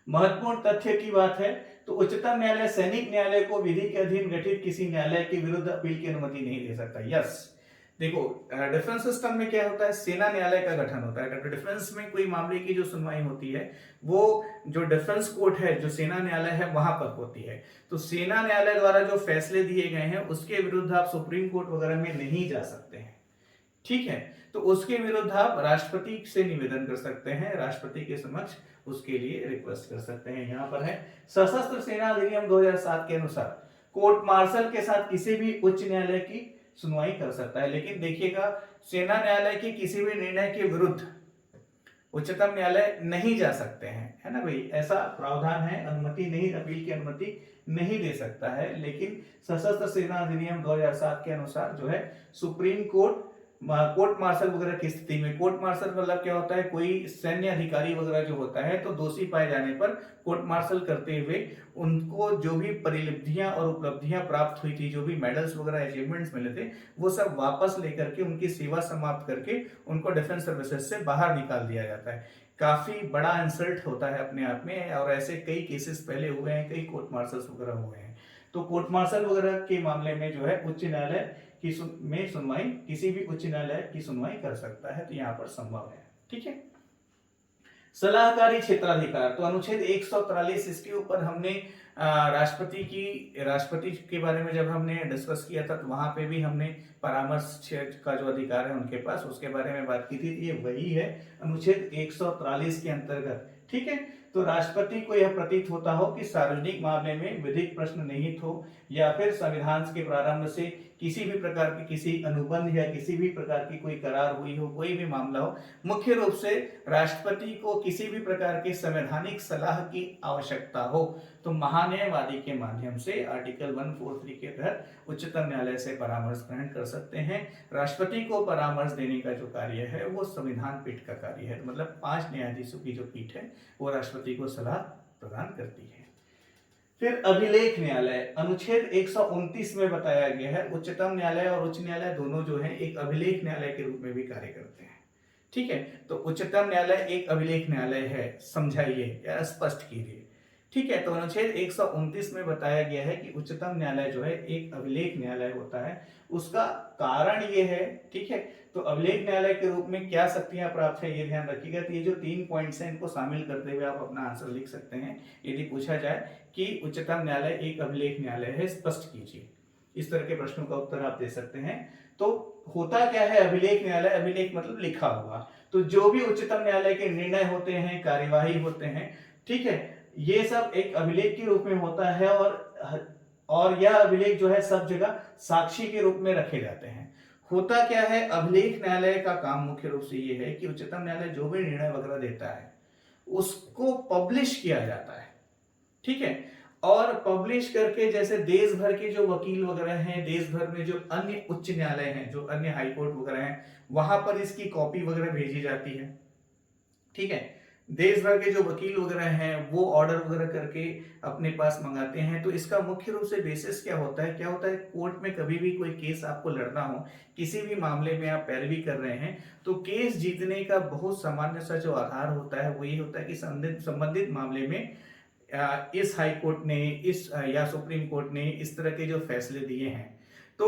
महत्वपूर्ण तथ्य की बात है तो उच्चतम न्यायालय सैनिक न्यायालय को विधि के अधीन गठित किसी न्यायालय के विरुद्ध अपील की अनुमति नहीं दे सकता। यस, देखो, डिफेंस सिस्टम में क्या होता है, सेना न्यायालय का गठन होता है। डिफेंस में कोई मामले की जो सुनवाई होती है वो जो डिफेंस कोर्ट है, जो सेना न्यायालय है, वहां पर होती है। तो सेना न्यायालय द्वारा जो फैसले दिए गए हैं उसके विरुद्ध आप सुप्रीम कोर्ट वगैरह में नहीं जा सकते हैं, ठीक है। तो उसके विरुद्ध आप राष्ट्रपति से निवेदन कर सकते हैं, राष्ट्रपति के समक्ष उसके लिए रिक्वेस्ट कर सकते हैं। यहाँ पर है सशस्त्र सेना अधिनियम 2007 के अनुसार कोर्ट मार्शल के साथ किसी भी उच्च न्यायालय की सुनवाई कर सकता है। लेकिन देखिएगा, सेना न्यायालय के किसी भी निर्णय के विरुद्ध उच्चतम न्यायालय नहीं जा सकते हैं, है ना भाई, ऐसा प्रावधान है, अनुमति नहीं, अपील की अनुमति नहीं दे सकता है। लेकिन सशस्त्र सेना अधिनियम 2007 के अनुसार जो है सुप्रीम कोर्ट कोर्ट मार्शल वगैरह की स्थिति में, कोर्ट मार्शल मतलब क्या होता है, कोई सैन्य अधिकारी वगैरह जो होता है तो दोषी पाए जाने पर कोर्ट मार्शल करते हुए उनको जो भी परिलब्धियां और उपलब्धियां प्राप्त हुई थी, जो भी मेडल्स वगैरह अचीवमेंट्स मिले थे, वो सब वापस लेकर के उनकी सेवा समाप्त करके उनको डिफेंस सर्विसेज से बाहर निकाल दिया जाता है। काफी बड़ा इंसल्ट होता है अपने आप में, और ऐसे कई केसेस पहले हुए हैं, कई कोर्ट मार्शल्स वगैरह हुए हैं। तो कोर्ट मार्शल वगैरह के मामले में जो है उच्च न्यायालय की सुनवाई, किसी भी उच्च न्यायालय की सुनवाई कर सकता है, तो यहाँ पर संभव है, ठीक है। सलाहकारी क्षेत्राधिकार, तो अनुच्छेद 143, इसके ऊपर हमने राष्ट्रपति के बारे में जब हमने डिस्कस किया था तो वहां पे भी हमने परामर्श का जो अधिकार है उनके पास, उसके बारे में बात की थी। ये वही है अनुच्छेद 143 के अंतर्गत, ठीक है। तो राष्ट्रपति को यह प्रतीत होता हो कि सार्वजनिक मामले में विधिक प्रश्न निहित हो, या फिर संविधान के प्रारंभ से किसी भी प्रकार की किसी अनुबंध या किसी भी प्रकार की कोई करार हुई हो, कोई भी मामला हो, मुख्य रूप से राष्ट्रपति को किसी भी प्रकार की संवैधानिक सलाह की आवश्यकता हो तो महान्यायवादी के माध्यम से आर्टिकल 143 के तहत उच्चतम न्यायालय से परामर्श ग्रहण कर सकते हैं। राष्ट्रपति को परामर्श देने का जो कार्य है वो संविधान पीठ का कार्य है, मतलब 5 न्यायाधीशों की जो पीठ है वो राष्ट्रपति को सलाह प्रदान करती है। फिर अभिलेख न्यायालय, अनुच्छेद 129 में बताया गया है उच्चतम न्यायालय और उच्च न्यायालय दोनों जो है एक अभिलेख न्यायालय के रूप में भी कार्य करते हैं, ठीक है। तो उच्चतम न्यायालय एक अभिलेख न्यायालय है, समझाइए या स्पष्ट कीजिए, ठीक है। तो अनुच्छेद 129 में बताया गया है कि उच्चतम न्यायालय जो है एक अभिलेख न्यायालय होता है। उसका कारण ये है, ठीक है। तो अभिलेख न्यायालय के रूप में क्या शक्तियां प्राप्त है ये ध्यान रखिएगा। तो ये जो 3 पॉइंट्स हैं इनको शामिल करते हुए आप अपना आंसर लिख सकते हैं। यदि पूछा जाए कि उच्चतम न्यायालय एक अभिलेख न्यायालय है, स्पष्ट कीजिए, इस तरह के प्रश्नों का उत्तर आप दे सकते हैं। तो होता क्या है अभिलेख न्यायालय, अभिलेख मतलब लिखा हुआ। तो जो भी उच्चतम न्यायालय के निर्णय होते हैं, कार्यवाही होते हैं, ठीक है, ये सब एक अभिलेख के रूप में होता है, और यह अभिलेख जो है सब जगह साक्षी के रूप में रखे जाते हैं। होता क्या है, अभिलेख न्यायालय का काम मुख्य रूप से ये है कि उच्चतम न्यायालय जो भी निर्णय वगैरह देता है उसको पब्लिश किया जाता है, ठीक है। और पब्लिश करके जैसे देश भर के जो वकील वगैरह हैं, देश भर में जो अन्य उच्च न्यायालय हैं, जो अन्य हाई कोर्ट वगैरह हैं, वहां पर इसकी कॉपी वगैरह भेजी जाती है, ठीक है। देश भर के जो वकील वगैरह हैं वो ऑर्डर वगैरह करके अपने पास मंगाते हैं। तो इसका मुख्य रूप से बेसिस क्या होता है, कोर्ट में कभी भी कोई केस आपको लड़ना हो, किसी भी मामले में आप पैरवी कर रहे हैं, तो केस जीतने का बहुत सामान्य सा जो आधार होता है वो ये होता है कि संबंधित मामले में इस हाई कोर्ट ने या सुप्रीम कोर्ट ने इस तरह के जो फैसले दिए हैं, तो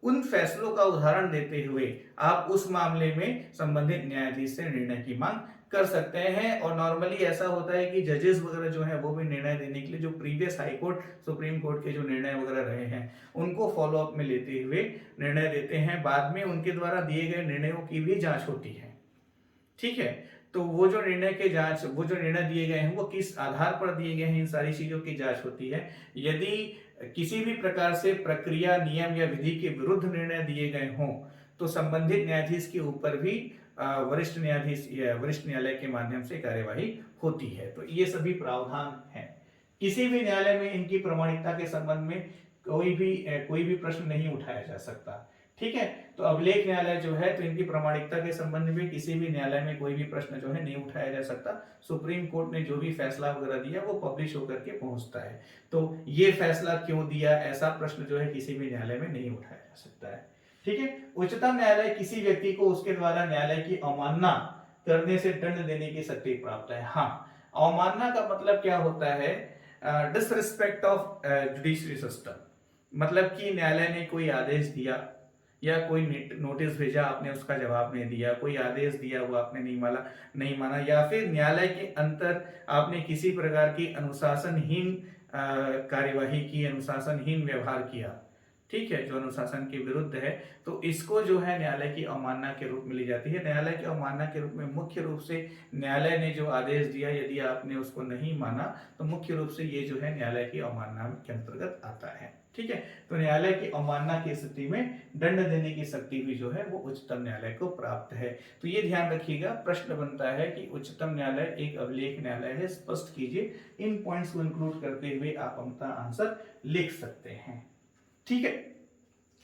उन फैसलों का उदाहरण देते हुए आप उस मामले में संबंधित न्यायाधीश से निर्णय की मांग कर सकते हैं। और नॉर्मली ऐसा होता है कि जजेस वगैरह जो है वो भी निर्णय देने के लिए जो previous high court supreme court के जो निर्णय वगैरह रहे हैं उनको फॉलो अप में लेते हुए निर्णय देते हैं। बाद में उनके द्वारा दिए गए निर्णयों की भी जांच होती है, ठीक है। तो वो जो निर्णय दिए गए हैं वो किस आधार पर दिए गए हैं, इन सारी चीजों की जांच होती है। यदि किसी भी प्रकार से प्रक्रिया, नियम या विधि के विरुद्ध निर्णय दिए गए हों तो संबंधित न्यायाधीश के ऊपर भी वरिष्ठ न्यायाधीश या वरिष्ठ न्यायालय के माध्यम से कार्यवाही होती है। तो ये सभी प्रावधान हैं। किसी भी न्यायालय में इनकी प्रामाणिकता के संबंध में कोई भी प्रश्न नहीं उठाया जा सकता, ठीक है। तो अभिलेख न्यायालय जो है तो इनकी प्रामाणिकता के संबंध में किसी भी न्यायालय में कोई भी प्रश्न जो है नहीं उठाया जा सकता। सुप्रीम कोर्ट ने जो भी फैसला वगैरह दिया वो पब्लिश होकर के पहुंचता है। तो ये फैसला क्यों दिया, ऐसा प्रश्न जो है किसी भी न्यायालय में नहीं उठाया जा सकता है, ठीक है। उच्चतम न्यायालय किसी व्यक्ति को उसके द्वारा न्यायालय की अवमानना करने से दंड देने की शक्ति प्राप्त है। हाँ, अवमानना का मतलब क्या होता है, डिसरिस्पेक्ट ऑफ जुडिशरी सिस्टम, मतलब कि न्यायालय ने कोई आदेश दिया या कोई नोटिस भेजा, आपने उसका जवाब नहीं दिया, कोई आदेश दिया वो आपने नहीं माना, या फिर न्यायालय के अंतर आपने किसी प्रकार की अनुशासनहीन कार्यवाही की, अनुशासनहीन व्यवहार किया, ठीक है, जो अनुशासन के विरुद्ध है, तो इसको जो है न्यायालय की अवमानना के रूप में ली जाती है। न्यायालय की अवमानना के रूप में मुख्य रूप से न्यायालय ने जो आदेश दिया, यदि आपने उसको नहीं माना तो मुख्य रूप से ये जो है न्यायालय की अवमानना के अंतर्गत आता है, ठीक है। तो न्यायालय की अवमानना की स्थिति में दंड देने की शक्ति भी जो है वो उच्चतम न्यायालय को प्राप्त है। तो ये ध्यान रखिएगा, प्रश्न बनता है कि उच्चतम न्यायालय एक अभिलेख न्यायालय है, स्पष्ट कीजिए। इन पॉइंट्स को इंक्लूड करते हुए आप अपना आंसर लिख सकते हैं, ठीक है।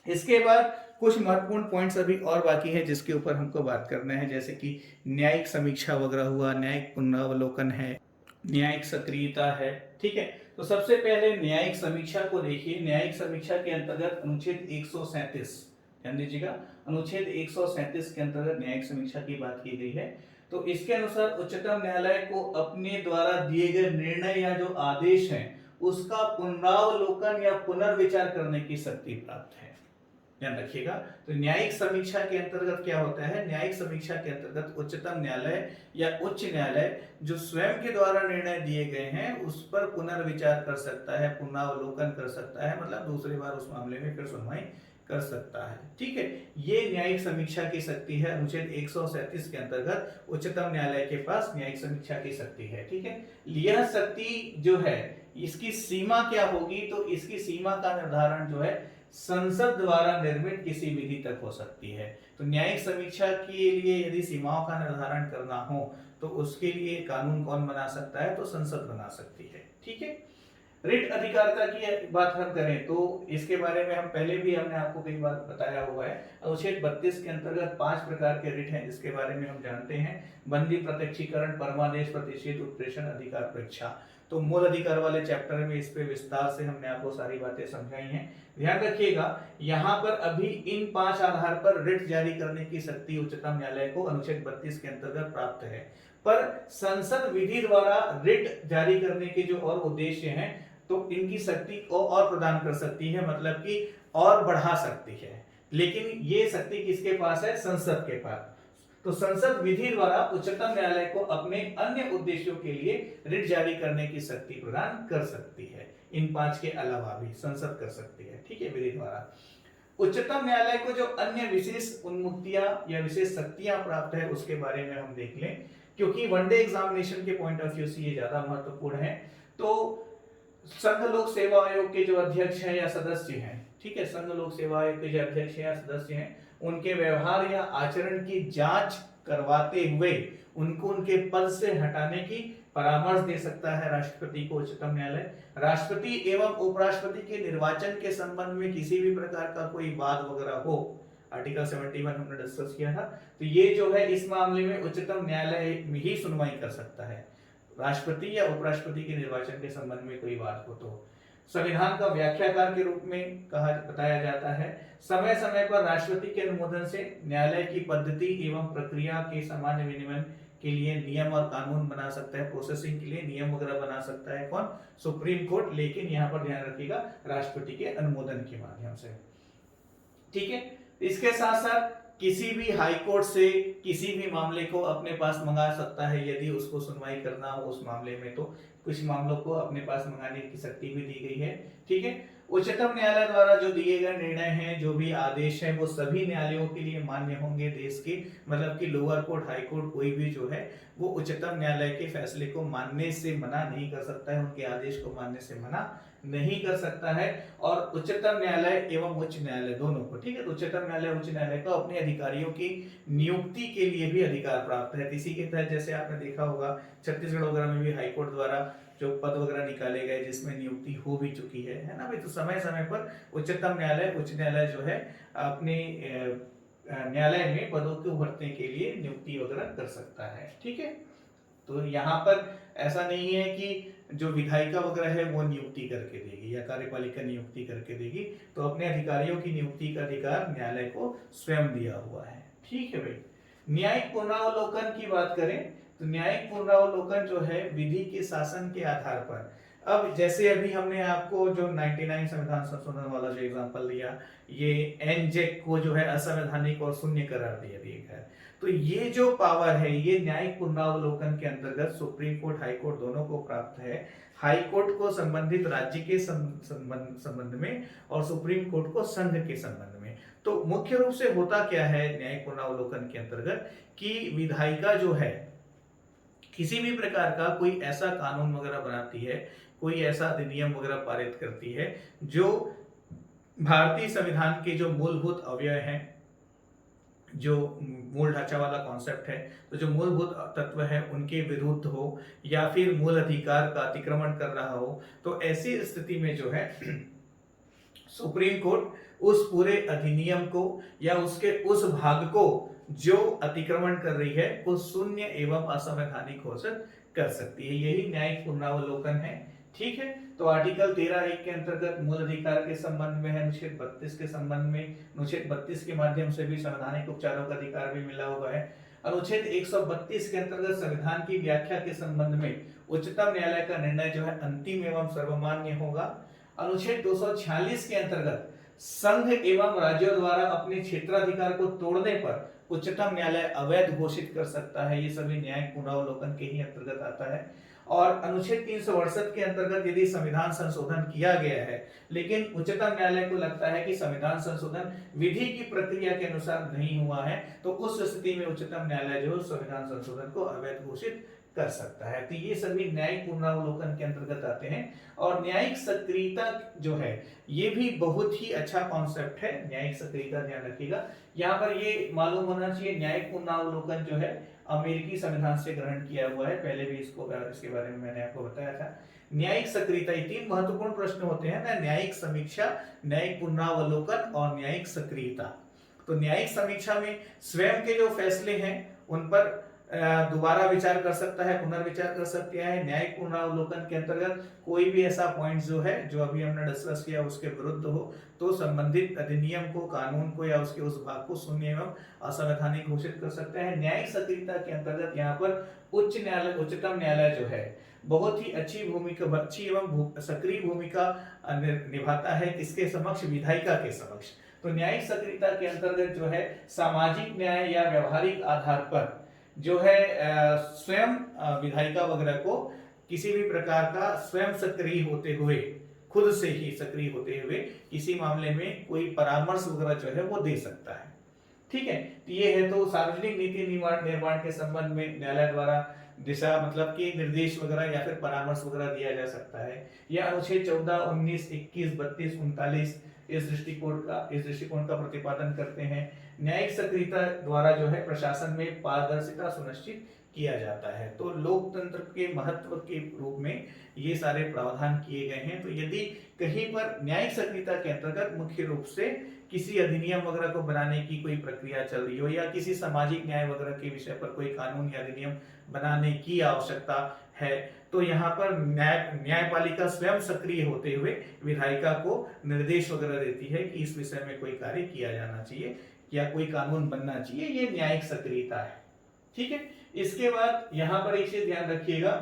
इसके बाद कुछ महत्वपूर्ण पॉइंट्स अभी और बाकी है जिसके ऊपर हमको बात करना है, जैसे कि न्यायिक समीक्षा वगैरह हुआ, न्यायिक पुनरावलोकन है, न्यायिक सक्रियता है, ठीक है। तो सबसे पहले न्यायिक समीक्षा को देखिए। न्यायिक समीक्षा के अंतर्गत अनुच्छेद 137, ध्यान दीजिएगा, अनुच्छेद 137 के अंतर्गत न्यायिक समीक्षा की बात की गई है। तो इसके अनुसार उच्चतम न्यायालय को अपने द्वारा दिए गए निर्णय या जो आदेश है उसका पुनरावलोकन या पुनर्विचार करने की शक्ति प्राप्त है, ध्यान रखिएगा। तो न्यायिक समीक्षा के अंतर्गत क्या होता है, न्यायिक समीक्षा के अंतर्गत उच्चतम न्यायालय या उच्च न्यायालय जो स्वयं के द्वारा निर्णय दिए गए हैं उस पर पुनर्विचार कर सकता है, पुनरावलोकन कर सकता है, मतलब दूसरी बार उस मामले में फिर सुनवाई कर सकता है, ठीक है। ये न्यायिक समीक्षा की शक्ति है। अनुच्छेद 137 के अंतर्गत उच्चतम न्यायालय के पास न्यायिक समीक्षा की शक्ति है, ठीक है। यह शक्ति जो है इसकी सीमा क्या होगी, तो इसकी सीमा का निर्धारण जो है संसद द्वारा निर्मित किसी विधि तक हो सकती है। तो न्यायिक समीक्षा के लिए यदि सीमाओं का निर्धारण करना हो तो उसके लिए कानून कौन बना सकता है, तो संसद बना सकती है, ठीक है। रिट अधिकारिता की बात हम करें तो इसके बारे में हम पहले भी हमने आपको कई बार बताया हुआ है। अनुच्छेद 32 के अंतर्गत 5 प्रकार के रिट हैं जिसके बारे में हम जानते हैं। बंदी प्रत्यक्षीकरण, परमादेश, प्रतिषेध, उत्प्रेषण, अधिकार परीक्षा। तो मूल अधिकार वाले चैप्टर में इस पे विस्तार से हमने आपको सारी बातें समझाई हैं। ध्यान रखिएगा, यहाँ पर अभी इन 5 आधार पर रिट जारी करने की शक्ति उच्चतम न्यायालय को अनुच्छेद 32 के अंतर्गत प्राप्त है, पर संसद विधि द्वारा रिट जारी करने के जो और उद्देश्य हैं तो इनकी शक्ति को और प्रदान कर सकती है, मतलब कि और बढ़ा सकती है, लेकिन ये शक्ति किसके पास है, संसद के पास। तो संसद विधि द्वारा उच्चतम न्यायालय को अपने अन्य उद्देश्यों के लिए रिट जारी करने की शक्ति प्रदान कर सकती है। इन 5 के अलावा भी संसद कर सकती है, ठीक है, विधि द्वारा। उच्चतम न्यायालय को जो अन्य विशेष उन्मुक्तियां या विशेष शक्तियां प्राप्त है उसके बारे में हम देख लें, क्योंकि वनडे एग्जामिनेशन के पॉइंट ऑफ व्यू से ये ज्यादा महत्वपूर्ण है। तो संघ लोक सेवा आयोग के जो अध्यक्ष हैं या सदस्य हैं, ठीक है, संघ लोक सेवा आयोग के जो अध्यक्ष या सदस्य हैं उनके व्यवहार या आचरण की जांच करवाते हुए उनको उनके पद से हटाने की परामर्श दे सकता है राष्ट्रपति को उच्चतम न्यायालय। राष्ट्रपति एवं उपराष्ट्रपति के निर्वाचन के संबंध में किसी भी प्रकार का कोई वाद वगैरह हो, आर्टिकल 71 हमने डिस्कस किया था, तो ये जो है इस मामले में उच्चतम न्यायालय ही सुनवाई कर सकता है। राष्ट्रपति या उपराष्ट्रपति के निर्वाचन के संबंध में कोई बात हो तो संविधान का व्याख्याकार के रूप में बताया जाता है। समय समय पर राष्ट्रपति के अनुमोदन से न्यायालय की पद्धति एवं प्रक्रिया के सामान्य विनियमन के लिए नियम और कानून बना सकता है, प्रोसेसिंग के लिए नियम वगैरह बना सकता है कौन, सुप्रीम कोर्ट, लेकिन यहाँ पर ध्यान रखिएगा राष्ट्रपति के अनुमोदन के माध्यम से, ठीक है। इसके साथ साथ किसी भी हाई कोर्ट से किसी भी मामले को अपने पास मंगा सकता है यदि उसको सुनवाई करना हो उस मामले में, तो कुछ मामलों को अपने पास मंगाने की शक्ति भी दी गई है, ठीक है। उच्चतम न्यायालय द्वारा जो दिए गए निर्णय हैं, जो भी आदेश हैं, वो सभी न्यायालयों के लिए मान्य होंगे देश के, मतलब कि लोअर कोर्ट, हाई कोर्ट कोई भी जो है वो उच्चतम न्यायालय के फैसले को मानने से मना नहीं कर सकता है, उनके आदेश को मानने से मना नहीं कर सकता है। और उच्चतम न्यायालय एवं उच्च न्यायालय दोनों को, ठीक है, तो उच्चतम न्यायालय उच्च न्यायालय को अपने अधिकारियों की नियुक्ति के लिए भी अधिकार प्राप्त है। इसी के तहत जैसे आपने देखा होगा छत्तीसगढ़ वगैरह में भी हाई कोर्ट द्वारा जो पद वगैरह निकाले गए जिसमें नियुक्ति हो भी चुकी है ना भाई। तो समय समय पर उच्चतम न्यायालय उच्च न्यायालय जो है अपने न्यायालय में पदों को भरने के लिए नियुक्ति वगैरह कर सकता है, ठीक है। तो यहाँ पर ऐसा नहीं है कि जो विधायिका वगैरह है वो नियुक्ति करके देगी या कार्यपालिका नियुक्ति करके देगी, तो अपने अधिकारियों की नियुक्ति का अधिकार न्यायालय को स्वयं दिया हुआ है, ठीक है भाई। न्यायिक पुनरावलोकन की बात करें तो न्यायिक पुनरावलोकन जो है विधि के शासन के आधार पर अब जैसे अभी हमने आपको जो 99 संविधान संशोधन वाला जो एग्जांपल दिया, ये एनजेक को जो है असंवैधानिक और शून्य करार दिया गया है। तो ये जो पावर है ये न्यायिक पुनरावलोकन के अंतर्गत सुप्रीम कोर्ट, हाई कोर्ट दोनों को प्राप्त है। हाई कोर्ट को संबंधित राज्य के संबंध में और सुप्रीम कोर्ट को संघ के संबंध में। तो मुख्य रूप से होता क्या है न्यायिक पुनरावलोकन के अंतर्गत कि विधायिका जो है किसी भी प्रकार का कोई ऐसा कानून वगैरह बनाती है, कोई ऐसा अधिनियम वगैरह पारित करती है जो भारतीय संविधान के जो मूलभूत अवयव हैं, जो मूल ढांचा वाला कॉन्सेप्ट है, तो जो मूलभूत तत्व है उनके विरुद्ध हो या फिर मूल अधिकार का अतिक्रमण कर रहा हो, तो ऐसी स्थिति में जो है सुप्रीम कोर्ट उस पूरे अधिनियम को या उसके उस भाग को जो अतिक्रमण कर रही है वो शून्य एवं असंवैधानिक घोषित कर सकती है। यही न्यायिक पुनरावलोकन है। ठीक है, तो आर्टिकल 13(1) के अंतर्गत मूल अधिकार के संबंध में है, अनुच्छेद 32 के संबंध में, अनुच्छेद 32 के माध्यम से भी संवैधानिक उपचारों का अधिकार भी मिला हुआ है। अनुच्छेद 132 के अंतर्गत संविधान की व्याख्या के संबंध में उच्चतम न्यायालय का निर्णय जो है अंतिम एवं सर्वमान्य होगा। अनुच्छेद 246 के अंतर्गत संघ एवं राज्यों द्वारा अपने क्षेत्राधिकार को तोड़ने पर उच्चतम न्यायालय अवैध घोषित कर सकता है। ये सभी न्यायिक पुनरावलोकन के ही अंतर्गत आता है। और अनुच्छेद 368 के अंतर्गत यदि संविधान संशोधन किया गया है लेकिन उच्चतम न्यायालय को लगता है कि संविधान संशोधन विधि की प्रक्रिया के अनुसार नहीं हुआ है, तो उस स्थिति में उच्चतम न्यायालय जो संविधान संशोधन को अवैध घोषित कर सकता है। तो ये सभी न्यायिक पुनरावलोकन के अंतर्गत आते हैं। और न्यायिक सक्रियता जो है ये भी बहुत ही अच्छा कॉन्सेप्ट है। न्यायिक सक्रियता ध्यान रखिएगा, यहाँ पर ये मालूम होना चाहिए न्यायिक पुनरावलोकन जो है अमेरिकी संविधान से ग्रहण किया हुआ है। पहले भी इसके बारे में मैंने आपको बताया था। न्यायिक सक्रियता, ये तीन महत्वपूर्ण प्रश्न होते हैं ना, न्यायिक समीक्षा, न्यायिक पुनरावलोकन और न्यायिक सक्रियता। तो न्यायिक समीक्षा में स्वयं के जो फैसले हैं उन पर दोबारा विचार कर सकता है, पुनर्विचार कर सकता है। न्यायिक पुनरावलोकन के अंतर्गत कोई भी ऐसा पॉइंट जो है जो अभी हमने डिस्कस किया उसके विरुद्ध हो तो संबंधित अधिनियम को, कानून को या उसके उस भाग को शून्य एवं असंवैधानिक घोषित कर सकता है। न्यायिक सक्रियता के अंतर्गत यहाँ पर उच्च न्यायालय, उच्चतम न्यायालय जो है बहुत ही अच्छी भूमिका, अच्छी एवं सक्रिय भूमिका निभाता है किसके समक्ष, विधायिका के समक्ष। तो न्यायिक सक्रियता के अंतर्गत जो है सामाजिक न्याय या व्यवहारिक आधार पर जो है स्वयं विधायिका वगैरह को किसी भी प्रकार का स्वयं सक्रिय होते हुए, खुद से ही सक्रिय होते हुए किसी मामले में कोई परामर्श वगैरह जो है वो दे सकता है। ठीक है, तो ये है तो सार्वजनिक नीति निर्माण के संबंध में न्यायालय द्वारा दिशा मतलब कि निर्देश वगैरह या फिर परामर्श वगैरह दिया जा सकता है। या अनुच्छेद 14, 19, 21, 32, 39 इस दृष्टिकोण का प्रतिपादन करते हैं। न्यायिक सक्रियता द्वारा जो है प्रशासन में पारदर्शिता सुनिश्चित किया जाता है। तो लोकतंत्र के महत्व के रूप में ये सारे प्रावधान किए गए हैं। तो यदि कहीं पर न्यायिक सक्रियता के अंतर्गत मुख्य रूप से किसी अधिनियम वगैरह को बनाने की कोई प्रक्रिया चल रही हो या किसी सामाजिक न्याय वगैरह के विषय पर कोई कानून या अधिनियम बनाने की आवश्यकता है, तो यहाँ पर न्यायपालिका स्वयं सक्रिय होते हुए विधायिका को निर्देश वगैरह देती है कि इस विषय में कोई कार्य किया जाना चाहिए या कोई कानून बनना चाहिए। ये न्यायिक सक्रियता है। ठीक है, इसके बाद यहाँ पर एक चीज ध्यान रखिएगा,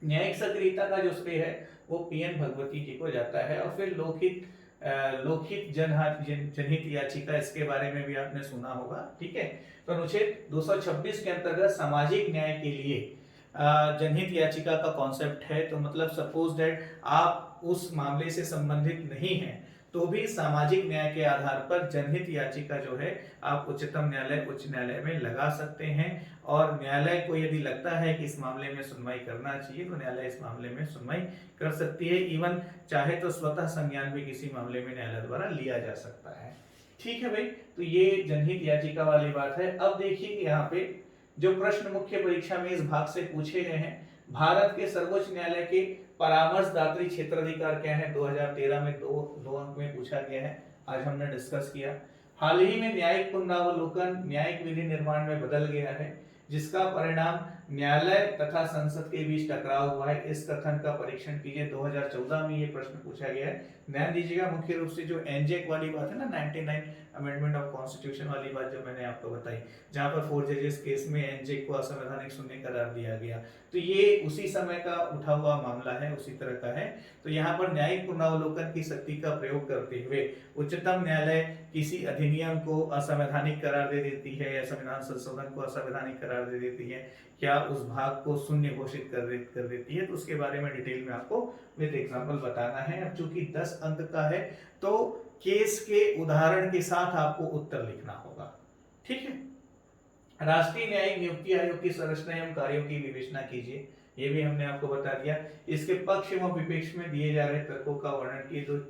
न्यायिक सक्रियता का जो श्रेय है वो पीएन भगवती जी को जाता है। और फिर लोकहित जनहित याचिका, इसके बारे में भी आपने सुना होगा। ठीक है, तो अनुच्छेद 226 के अंतर्गत सामाजिक न्याय के लिए जनहित याचिका का कॉन्सेप्ट है। तो मतलब सपोज दैट आप उस मामले से संबंधित नहीं हैं तो भी सामाजिक न्याय के आधार पर जनहित याचिका जो है आप उच्चतम न्यायालय, उच्च न्यायालय में लगा सकते हैं। और न्यायालय को यदि लगता है कि इस मामले में सुनवाई करना चाहिए तो न्यायालय इस मामले में सुनवाई कर सकती है। इवन चाहे तो स्वतः संज्ञान भी किसी मामले में न्यायालय द्वारा लिया जा सकता है। ठीक है भाई, तो ये जनहित याचिका वाली बात है। अब देखिए यहाँ पे जो प्रश्न मुख्य परीक्षा में इस भाग से पूछे गए हैं, भारत के सर्वोच्च न्यायालय के परामर्शदात्री क्षेत्राधिकार क्या है, 2013 में दो अंक में पूछा गया है, आज हमने डिस्कस किया। हाल ही में न्यायिक पुनरावलोकन न्यायिक विधि निर्माण में बदल गया है जिसका परिणाम न्यायालय तथा संसद के बीच टकराव हुआ है। इस कथन का परीक्षण कीजिए। 2014 में ये प्रश्न पूछा गया है। ध्यान दीजिएगा, मुख्य रूप से जो एनजेक वाली बात है ना, अमेंडमेंट ऑफ कॉन्स्टिट्यूशन वाली बात जो मैंने आपको बताई, जहां पर 4 जजेस केस में एनजे को असंवैधानिक शून्य करार दिया गया, तो ये उसी समय का उठा हुआ मामला है, उसी तरह का है। तो यहाँ पर न्यायिक पुनरावलोकन की शक्ति का प्रयोग करते हुए उच्चतम न्यायालय किसी अधिनियम को असंवैधानिक करार दे देती है या संविधान संशोधन को असंवैधानिक करार दे देती है या उस भाग को शून्य घोषित कर देती है, तो उसके बारे में डिटेल में आपको विद एग्जांपल बताना है। अब चूंकि 10 अंक का है तो केस के उदाहरण के साथ आपको उत्तर लिखना होगा, ठीक है। राष्ट्रीय न्यायिक नियुक्ति आयोग की संरचना एवं कार्यों की विवेचना कीजिए, ये भी हमने आपको बता दिया। इसके पक्ष एवं विपक्ष में दिए जा रहे तर्कों का वर्णन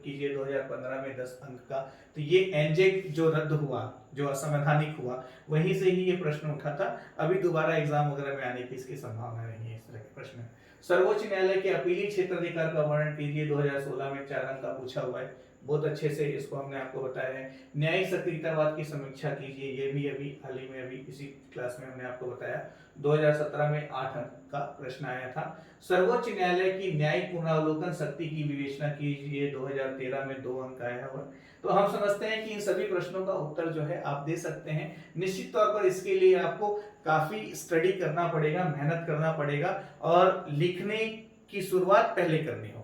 कीजिए 2015 में 10 अंक का। तो ये एनजेक जो रद्द हुआ, जो असंवैधानिक हुआ, वहीं से ही ये प्रश्न उठा था। अभी दोबारा एग्जाम वगैरह में आने की इसकी संभावना नहीं है इस तरह के प्रश्न। सर्वोच्च न्यायालय के अपीली क्षेत्राधिकार का वर्णन कीजिए, 2016 में 4 अंक का पूछा हुआ है, बहुत अच्छे से इसको हमने आपको बताया है। न्यायिक सक्रियतावाद की समीक्षा कीजिए, ये भी अभी हाल ही में अभी इसी क्लास में हमने आपको बताया, 2017 में 8 अंक का प्रश्न आया था। सर्वोच्च न्यायालय की न्यायिक पुनरावलोकन शक्ति की विवेचना कीजिए, 2013 में 2 अंक आया हुआ। तो हम समझते हैं कि इन सभी प्रश्नों का उत्तर जो है आप दे सकते हैं। निश्चित तौर पर इसके लिए आपको काफी स्टडी करना पड़ेगा, मेहनत करना पड़ेगा और लिखने की शुरुआत पहले करनी होगी,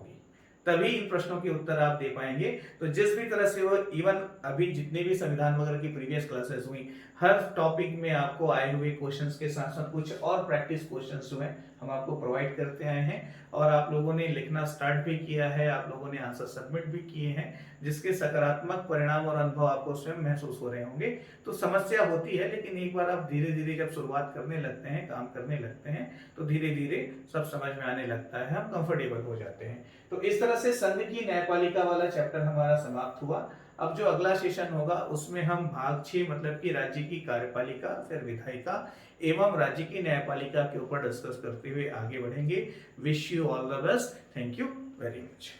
तभी इन प्रश्नों के उत्तर आप दे पाएंगे। तो जिस भी तरह से वो इवन अभी जितने भी संविधान वगैरह की प्रीवियस क्लासेस हुई, हर टॉपिक में आपको आए हुए क्वेश्चंस के साथ साथ कुछ और प्रैक्टिस क्वेश्चंस जो हैं हम आपको प्रोवाइड करते आए हैं और आप लोगों ने लिखना स्टार्ट भी किया है, आप लोगों ने आंसर सबमिट भी किए हैं, जिसके सकारात्मक परिणाम और अनुभव आपको स्वयं महसूस हो रहे होंगे। तो समस्या होती है, लेकिन एक बार आप धीरे धीरे जब शुरुआत करने लगते हैं, काम करने लगते हैं, तो धीरे धीरे सब समझ में आने लगता है, हम कंफर्टेबल हो जाते हैं। तो इस तरह से संघ की न्यायपालिका वाला चैप्टर हमारा समाप्त हुआ। अब जो अगला सेशन होगा उसमें हम भाग 6 मतलब कि राज्य की कार्यपालिका, फिर विधायिका एवं राज्य की न्यायपालिका के ऊपर डिस्कस करते हुए आगे बढ़ेंगे। Wish you all the best, thank you very much.